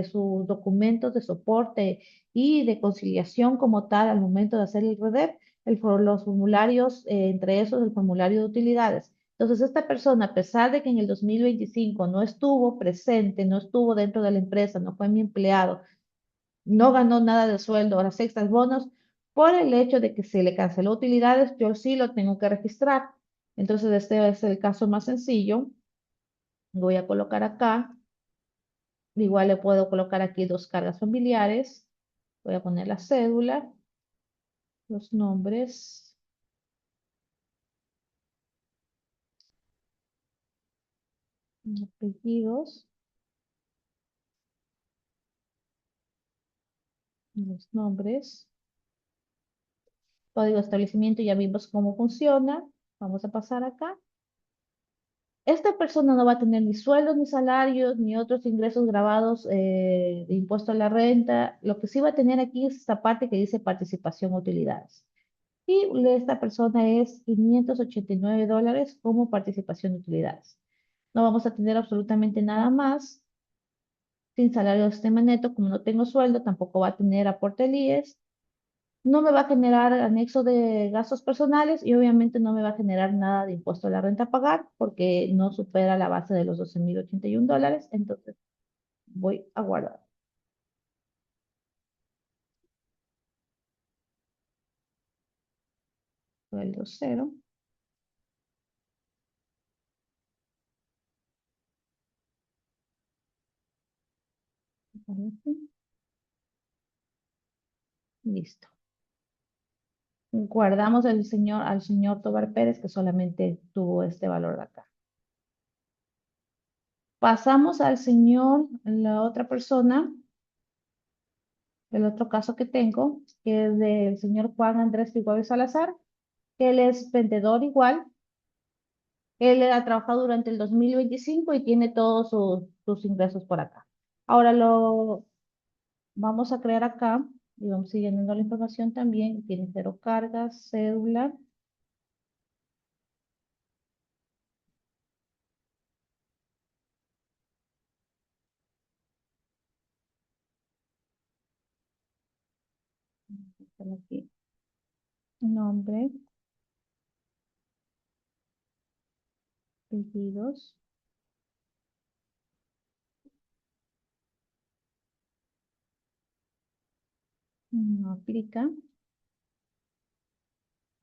sus documentos de soporte y de conciliación como tal al momento de hacer el REDEP, los formularios, entre esos el formulario de utilidades. Entonces, esta persona, a pesar de que en el 2025 no estuvo presente, no estuvo dentro de la empresa, no fue mi empleado, no ganó nada de sueldo, horas extras, bonos, por el hecho de que se le canceló utilidades, yo sí lo tengo que registrar. Entonces, este es el caso más sencillo. Voy a colocar acá, igual le puedo colocar aquí dos cargas familiares. Voy a poner la cédula, los nombres, apellidos, los nombres, código de establecimiento, ya vimos cómo funciona. Vamos a pasar acá. Esta persona no va a tener ni sueldos, ni salarios, ni otros ingresos grabados de impuesto a la renta. Lo que sí va a tener aquí es esta parte que dice participación utilidades. Y esta persona es $589 como participación de utilidades. No vamos a tener absolutamente nada más. Sin salario de sistema neto, como no tengo sueldo, tampoco va a tener aporte del IES. No me va a generar anexo de gastos personales y obviamente no me va a generar nada de impuesto a la renta a pagar porque no supera la base de los $12,081. Entonces voy a guardar sueldo cero. Listo. Guardamos al señor Tobar Pérez que solamente tuvo este valor de acá. Pasamos al señor, la otra persona, el otro caso que tengo, que es del señor Juan Andrés Figueroa Salazar, que él es vendedor igual. Él ha trabajado durante el 2025 y tiene todos sus ingresos por acá. Ahora lo vamos a crear acá y vamos siguiendo la información también. Tiene cero cargas, cédula. Aquí. Nombre, apellidos. No aplica.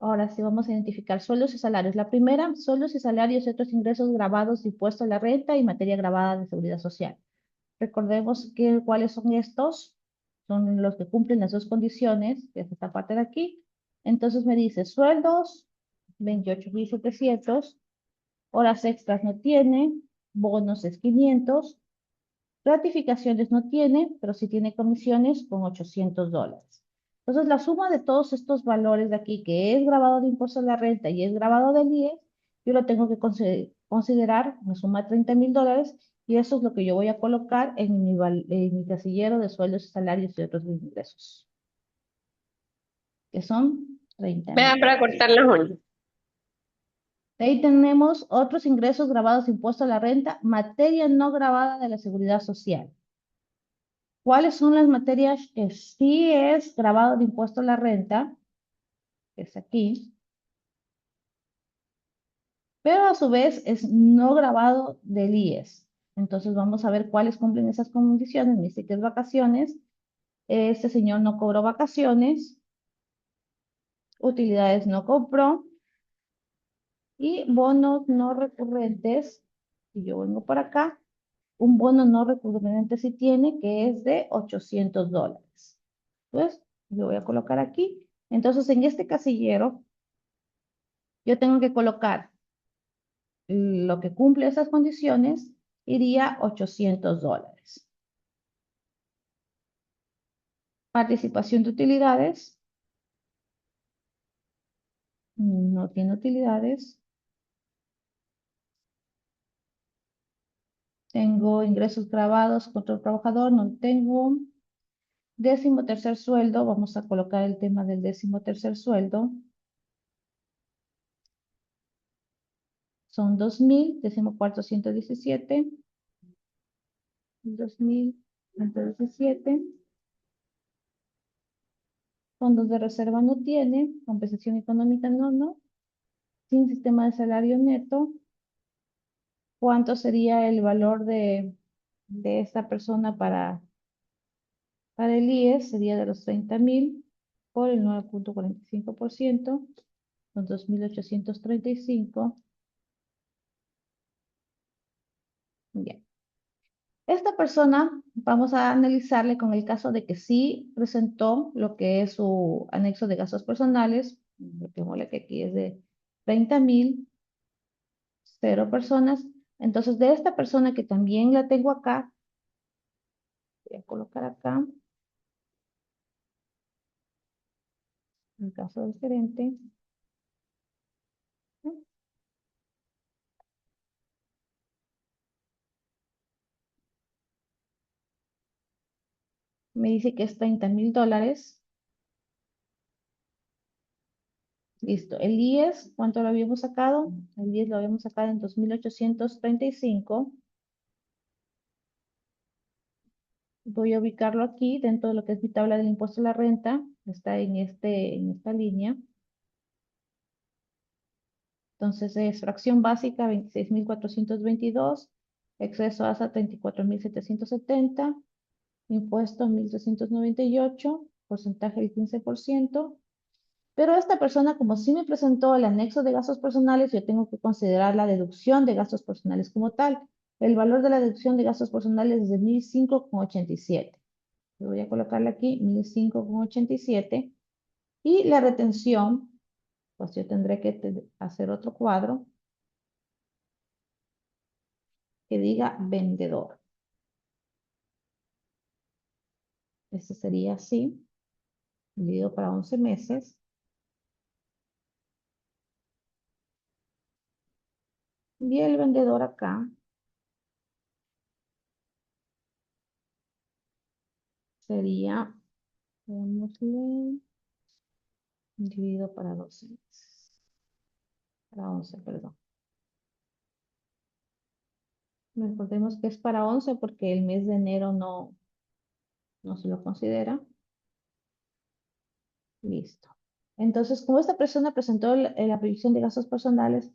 Ahora sí vamos a identificar sueldos y salarios. La primera, sueldos y salarios y otros ingresos grabados de impuesto a la renta y materia grabada de seguridad social. Recordemos cuáles son estos. Son los que cumplen las dos condiciones, que es esta parte de aquí. Entonces me dice sueldos, 28,700. Horas extras no tiene. Bonos es 500. Gratificaciones no tiene, pero sí tiene comisiones con $800. Entonces, la suma de todos estos valores de aquí, que es grabado de impuesto a la renta y es grabado del IES, yo lo tengo que considerar, me suma $30,000 y eso es lo que yo voy a colocar en mi casillero de sueldos, salarios y otros ingresos, que son 30 Vean mil. para cortar las uñas. Ahí tenemos otros ingresos grabados de impuesto a la renta, materia no grabada de la seguridad social. ¿Cuáles son las materias que sí es grabado de impuesto a la renta? Que es aquí, pero a su vez es no grabado del IES. Entonces vamos a ver cuáles cumplen esas condiciones. Me dice que es vacaciones. Este señor no cobró vacaciones. Utilidades no compró. Y bonos no recurrentes. Y yo vengo por acá. Un bono no recurrente sí tiene, que es de $800. Pues lo voy a colocar aquí. Entonces en este casillero yo tengo que colocar lo que cumple esas condiciones, iría $800. Participación de utilidades, no tiene utilidades. Tengo ingresos grabados contra el trabajador, no tengo. Décimo tercer sueldo, vamos a colocar el tema del décimo tercer sueldo. Son 2.000, décimo cuarto 117, 2.117. Fondos de reserva no tiene, compensación económica no. Sin sistema de salario neto, ¿cuánto sería el valor de esta persona para el IES? Sería de los 30.000 por el 9.45%, los 2.835. Ya. Esta persona, vamos a analizarle con el caso de que sí presentó lo que es su anexo de gastos personales, dejémosle que aquí es de 30.000, 0 personas. Entonces, de esta persona que también la tengo acá, voy a colocar acá, en el caso del gerente, ¿no? Me dice que es $30.000. Listo. El IES, ¿cuánto lo habíamos sacado? El IES lo habíamos sacado en 2.835. Voy a ubicarlo aquí dentro de lo que es mi tabla del impuesto a la renta. Está en esta línea. Entonces es fracción básica 26.422, exceso ASA 34.770, impuesto 1.398, porcentaje del 15%. Pero esta persona, como sí me presentó el anexo de gastos personales, yo tengo que considerar la deducción de gastos personales como tal. El valor de la deducción de gastos personales es de 1.005,87. Voy a colocarle aquí 1.005,87. Y la retención, pues yo tendré que hacer otro cuadro que diga vendedor. Este sería así, dividido para 11 meses. Y el vendedor acá sería, veámosle, dividido para 12 meses. Para 11, perdón. Recordemos que es para 11 porque el mes de enero no se lo considera. Listo. Entonces, como esta persona presentó la previsión de gastos personales,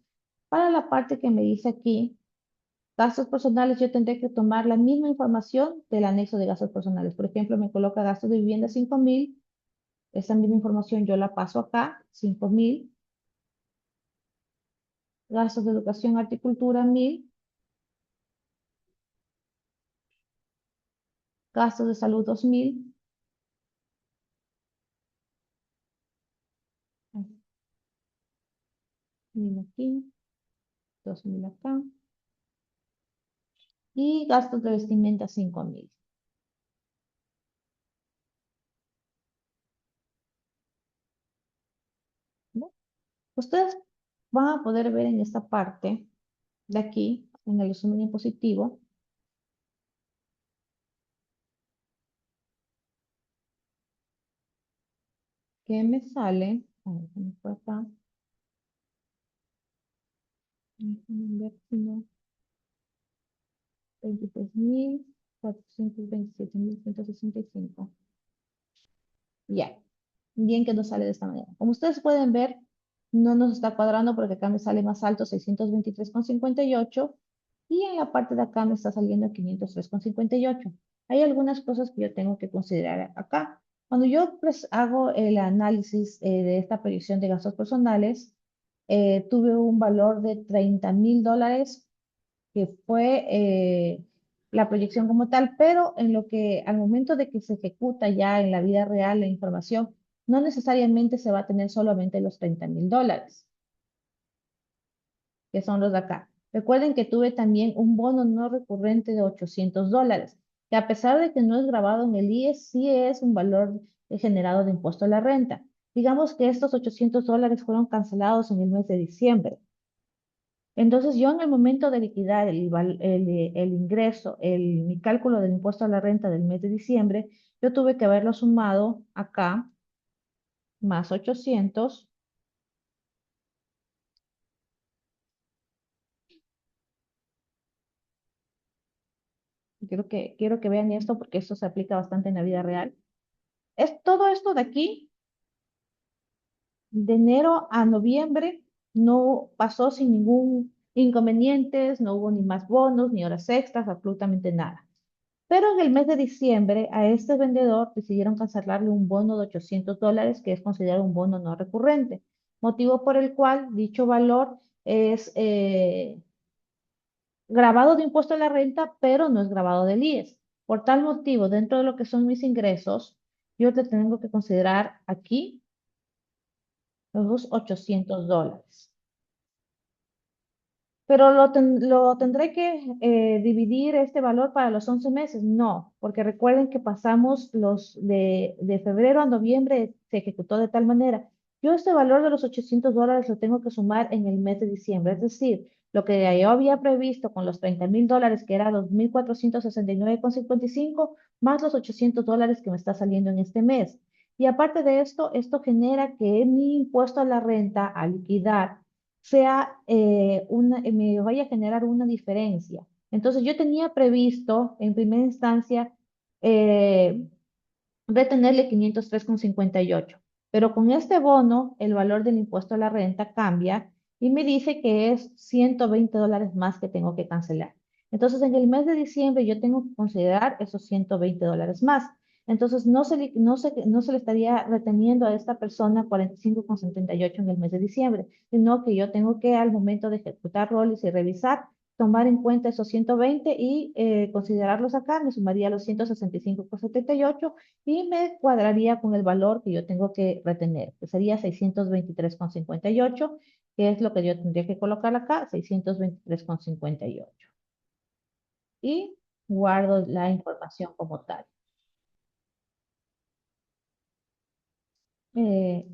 para la parte que me dice aquí, gastos personales, yo tendré que tomar la misma información del anexo de gastos personales. Por ejemplo, me coloca gastos de vivienda 5.000. Esa misma información yo la paso acá, 5.000. Gastos de educación, arte y cultura, 1.000. Gastos de salud, 2.000. Mil aquí, 2.000 acá. Y gastos de vestimenta, 5.000. ¿No? Ustedes van a poder ver en esta parte de aquí, en el resumen impositivo, que me sale, a ver, ¿cómo fue acá? Déjenme ver si no, 23.427.165. Ya, bien que nos sale de esta manera. Como ustedes pueden ver, no nos está cuadrando porque acá me sale más alto 623,58 y en la parte de acá me está saliendo 503,58. Hay algunas cosas que yo tengo que considerar acá. Cuando yo pues, hago el análisis de esta predicción de gastos personales, tuve un valor de $30.000 que fue la proyección como tal, pero en lo que al momento de que se ejecuta ya en la vida real la información, no necesariamente se va a tener solamente los $30.000, que son los de acá. Recuerden que tuve también un bono no recurrente de $800, que a pesar de que no es grabado en el IES, sí es un valor generado de impuesto a la renta. Digamos que estos $800 fueron cancelados en el mes de diciembre. Entonces yo en el momento de liquidar el ingreso, mi cálculo del impuesto a la renta del mes de diciembre, yo tuve que haberlo sumado acá, más 800. Quiero que vean esto porque esto se aplica bastante en la vida real. Es todo esto de aquí, de enero a noviembre, no pasó sin ningún inconvenientes, no hubo ni más bonos, ni horas extras, absolutamente nada. Pero en el mes de diciembre a este vendedor decidieron cancelarle un bono de $800, que es considerado un bono no recurrente, motivo por el cual dicho valor es grabado de impuesto a la renta, pero no es grabado del IES. Por tal motivo, dentro de lo que son mis ingresos, yo te tengo que considerar aquí los $800. Pero lo tendré que dividir este valor para los 11 meses. No, porque recuerden que pasamos los de febrero a noviembre, se ejecutó de tal manera. Yo este valor de los $800 lo tengo que sumar en el mes de diciembre. Es decir, lo que yo había previsto con los $30,000, que era 2,469,55, más los $800 que me está saliendo en este mes. Y aparte de esto, esto genera que mi impuesto a la renta a liquidar me vaya a generar una diferencia. Entonces, yo tenía previsto en primera instancia eh, retenerle 503,58, pero con este bono el valor del impuesto a la renta cambia y me dice que es $120 más que tengo que cancelar. Entonces, en el mes de diciembre yo tengo que considerar esos $120 más. Entonces, no se le estaría reteniendo a esta persona 45,78 en el mes de diciembre, sino que yo tengo que, al momento de ejecutar roles y revisar, tomar en cuenta esos 120 y considerarlos acá, me sumaría los 165,78 y me cuadraría con el valor que yo tengo que retener, que sería 623,58, que es lo que yo tendría que colocar acá, 623,58. Y guardo la información como tal. Eh,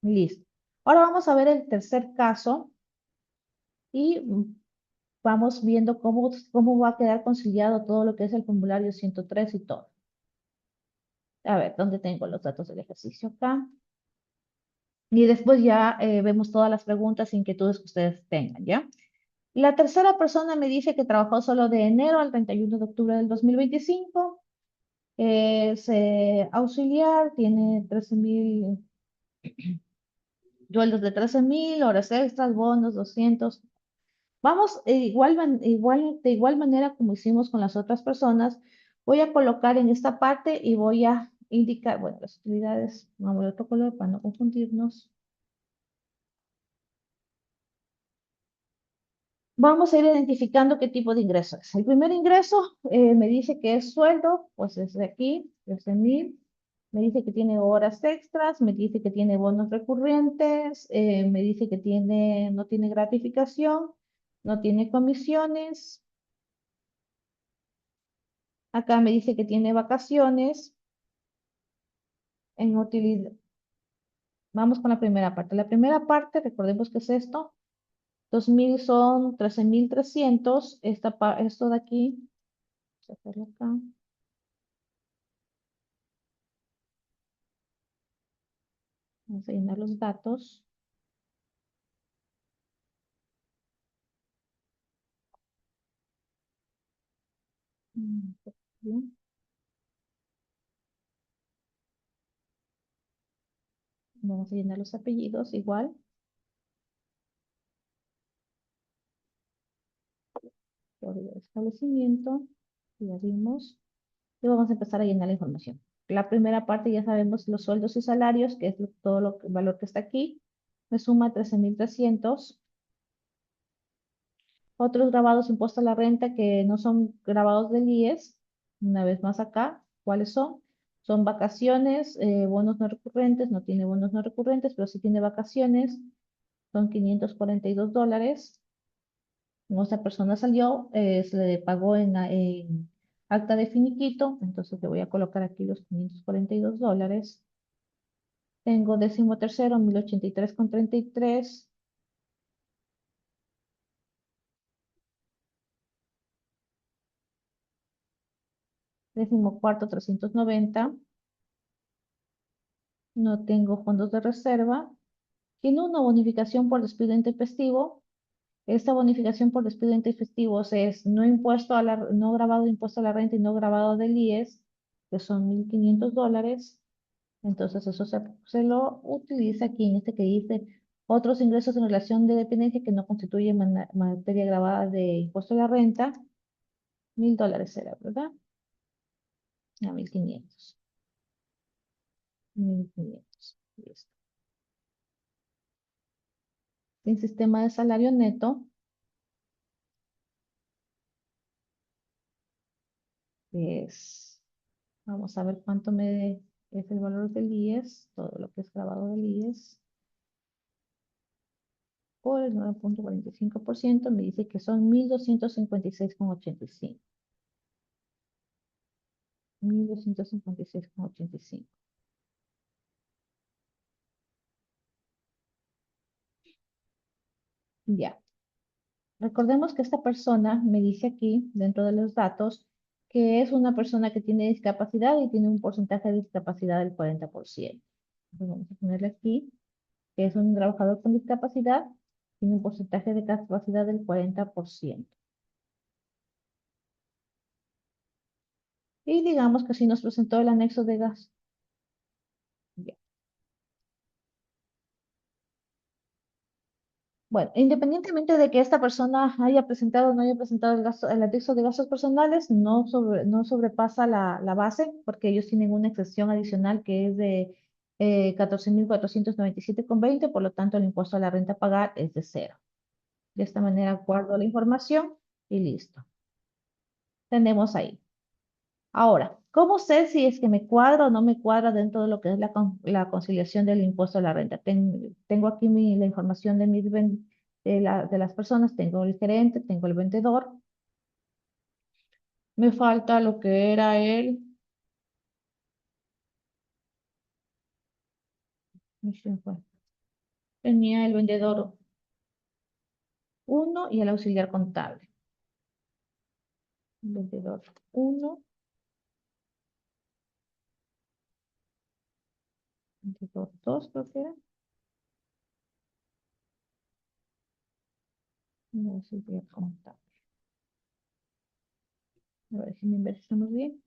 Listo. Ahora vamos a ver el tercer caso y vamos viendo cómo va a quedar conciliado todo lo que es el formulario 103 y todo. A ver, ¿dónde tengo los datos del ejercicio acá? Y después ya vemos todas las preguntas e inquietudes que ustedes tengan, ¿ya? La tercera persona me dice que trabajó solo de enero al 31 de octubre del 2025. Es auxiliar, tiene 13,000 sueldos de 13,000, horas extras, bonos, 200. Vamos, de igual manera como hicimos con las otras personas, voy a colocar en esta parte y voy a indicar, bueno, las utilidades, vamos a otro color para no confundirnos. Vamos a ir identificando qué tipo de ingreso es. El primer ingreso me dice que es sueldo, pues es de aquí, 13,000. Me dice que tiene horas extras, me dice que tiene bonos recurrentes, me dice que no tiene gratificación, no tiene comisiones. Acá me dice que tiene vacaciones en utilidad. Vamos con la primera parte. La primera parte, recordemos que es esto. 2,000 son 13,300. Esto de aquí, vamos a hacerlo acá. Vamos a llenar los datos. Bien. Vamos a llenar los apellidos igual. Código de establecimiento. Ya vimos. Y vamos a empezar a llenar la información. La primera parte ya sabemos los sueldos y salarios, que es el valor que está aquí. Me suma 13,300. Otros grabados impuestos a la renta que no son grabados del IES. Una vez más acá, ¿cuáles son? Son vacaciones, bonos no recurrentes, no tiene bonos no recurrentes, pero sí tiene vacaciones, son $542. Como esta persona salió, se le pagó en acta de finiquito, entonces le voy a colocar aquí los $542. Tengo 13º, 1,083,33. 14º, 390. No tengo fondos de reserva. Tiene una bonificación por despido intempestivo. Esta bonificación por despido intempestivo es no impuesto a no grabado de impuesto a la renta y no grabado del IES, que son $1.500. Entonces eso se lo utiliza aquí en este que dice otros ingresos en relación de dependencia que no constituyen materia grabada de impuesto a la renta. $1.000 era, ¿verdad? A 1.500. 1.500. Listo. En sistema de salario neto es, vamos a ver cuánto es el valor del IES, todo lo que es grabado del IES, por el 9,45%, me dice que son 1.256,85. 1.256,85. Ya. Recordemos que esta persona me dice aquí, dentro de los datos, que es una persona que tiene discapacidad y tiene un porcentaje de discapacidad del 40%. Entonces vamos a ponerle aquí que es un trabajador con discapacidad, tiene un porcentaje de discapacidad del 40%. Y digamos que si nos presentó el anexo de gas. Ya. Bueno, independientemente de que esta persona haya presentado o no haya presentado el anexo de gastos personales, no sobrepasa la base, porque ellos tienen una excepción adicional que es de 14.497,20, por lo tanto el impuesto a la renta a pagar es de cero. De esta manera guardo la información y listo. Tenemos ahí. Ahora, ¿cómo sé si es que me cuadra o no me cuadra dentro de lo que es la conciliación del impuesto a la renta? Tengo aquí la información de las personas, tengo el gerente, tengo el vendedor. Me falta lo que era ¿quién fue? Tenía el vendedor uno y el auxiliar contable. Vendedor uno, vendedor 2 creo que era. Y auxiliar contable. A ver si me investigamos bien.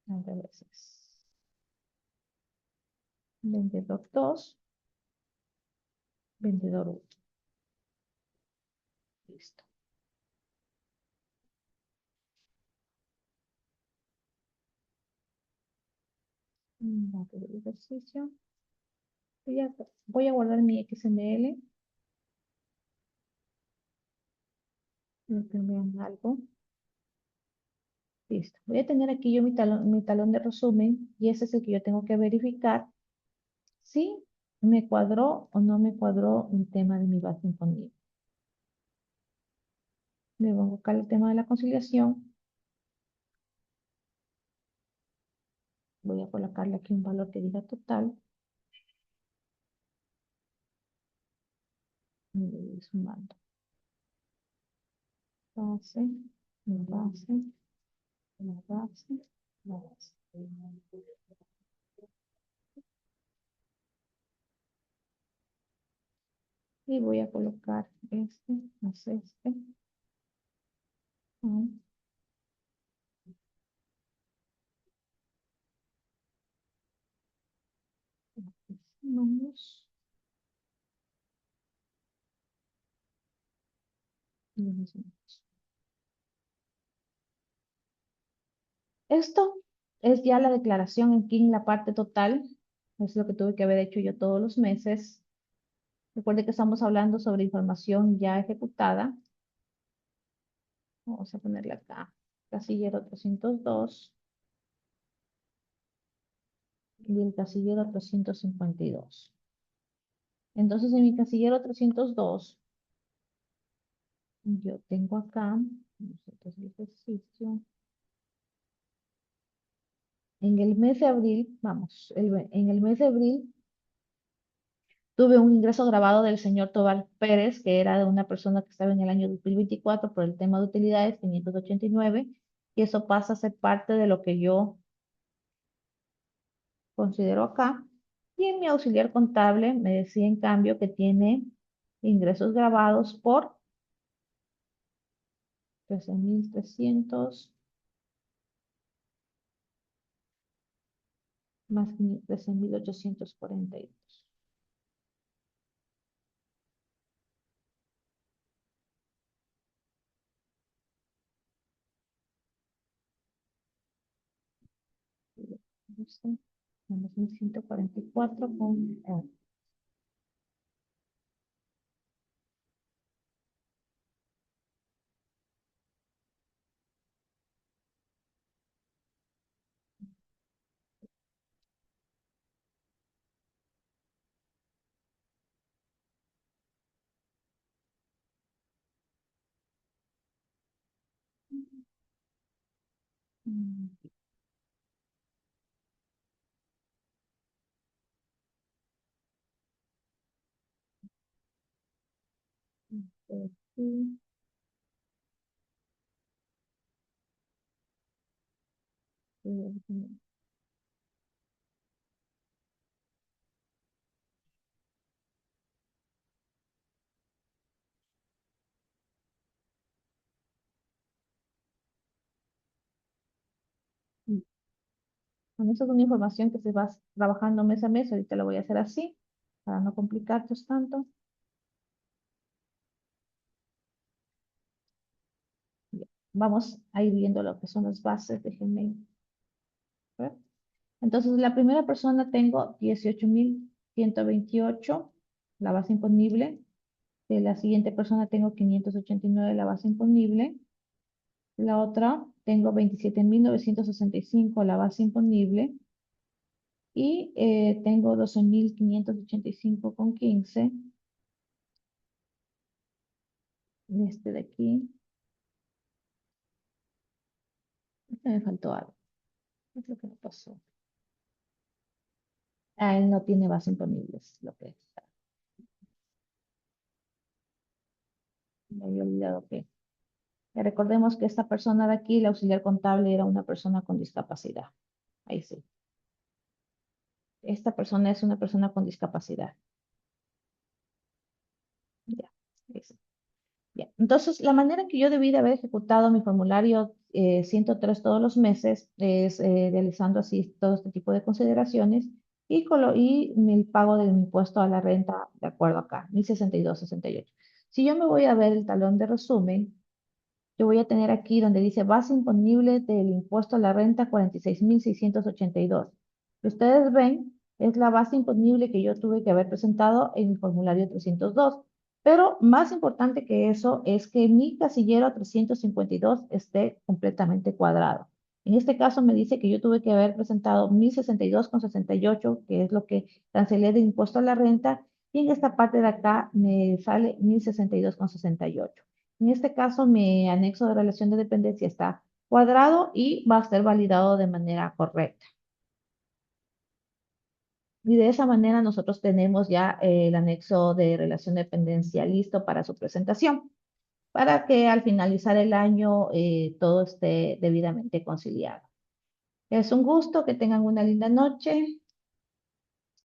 A veces. Vendedor 2, vendedor 1. Listo. Dato del ejercicio. Voy a guardar mi XML. Quiero que vean algo. Listo. Voy a tener aquí yo mi talón de resumen y ese es el que yo tengo que verificar si me cuadró o no me cuadró el tema de mi base imponible. Le voy a buscar el tema de la conciliación. Voy a colocarle aquí un valor que diga total. Y voy sumando. Base, la base, la base, la base. Y voy a colocar este más este. Vamos. Esto es ya la declaración aquí en la parte total. Es lo que tuve que haber hecho yo todos los meses. Recuerde que estamos hablando sobre información ya ejecutada. Vamos a ponerle acá. Casillero 302 y el casillero 352. Entonces, en mi casillero 302, yo tengo acá, nosotros el ejercicio, en el mes de abril, vamos, en el mes de abril tuve un ingreso grabado del señor Tobal Pérez, que era de una persona que estaba en el año 2024 por el tema de utilidades, 589. y eso pasa a ser parte de lo que yo considero acá. Y en mi auxiliar contable me decía en cambio que tiene ingresos grabados por 13.300 más 13.842. Menos 1.144 con... Bueno, eso es una información que se va trabajando mes a mes. Ahorita lo voy a hacer así, para no complicarnos tanto. Bien, vamos a ir viendo lo que son las bases. Déjenme ver. Entonces, la primera persona tengo 18.128, la base imponible. De la siguiente persona tengo 589, la base imponible. La otra tengo 27.965, la base imponible. Y tengo 12.585,15. Este de aquí. Este me faltó algo. ¿Qué es lo que me pasó? Ah, él no tiene base imponible, es lo que está. Me había olvidado que. Recordemos que esta persona de aquí, el auxiliar contable, era una persona con discapacidad. Ahí sí. Esta persona es una persona con discapacidad. Ya, ahí sí. Ya. Entonces, la manera en que yo debí de haber ejecutado mi formulario 103 todos los meses es realizando así todo este tipo de consideraciones y el pago del impuesto a la renta, de acuerdo acá, 1.062,68. Si yo me voy a ver el talón de resumen, yo voy a tener aquí donde dice base imponible del impuesto a la renta 46.682. Ustedes ven, es la base imponible que yo tuve que haber presentado en el formulario 302. Pero más importante que eso es que mi casillero 352 esté completamente cuadrado. En este caso me dice que yo tuve que haber presentado 1.062,68, que es lo que cancelé de impuesto a la renta, y en esta parte de acá me sale 1.062,68. En este caso, mi anexo de relación de dependencia está cuadrado y va a ser validado de manera correcta. Y de esa manera nosotros tenemos ya el anexo de relación de dependencia listo para su presentación, para que al finalizar el año todo esté debidamente conciliado. Es un gusto, que tengan una linda noche.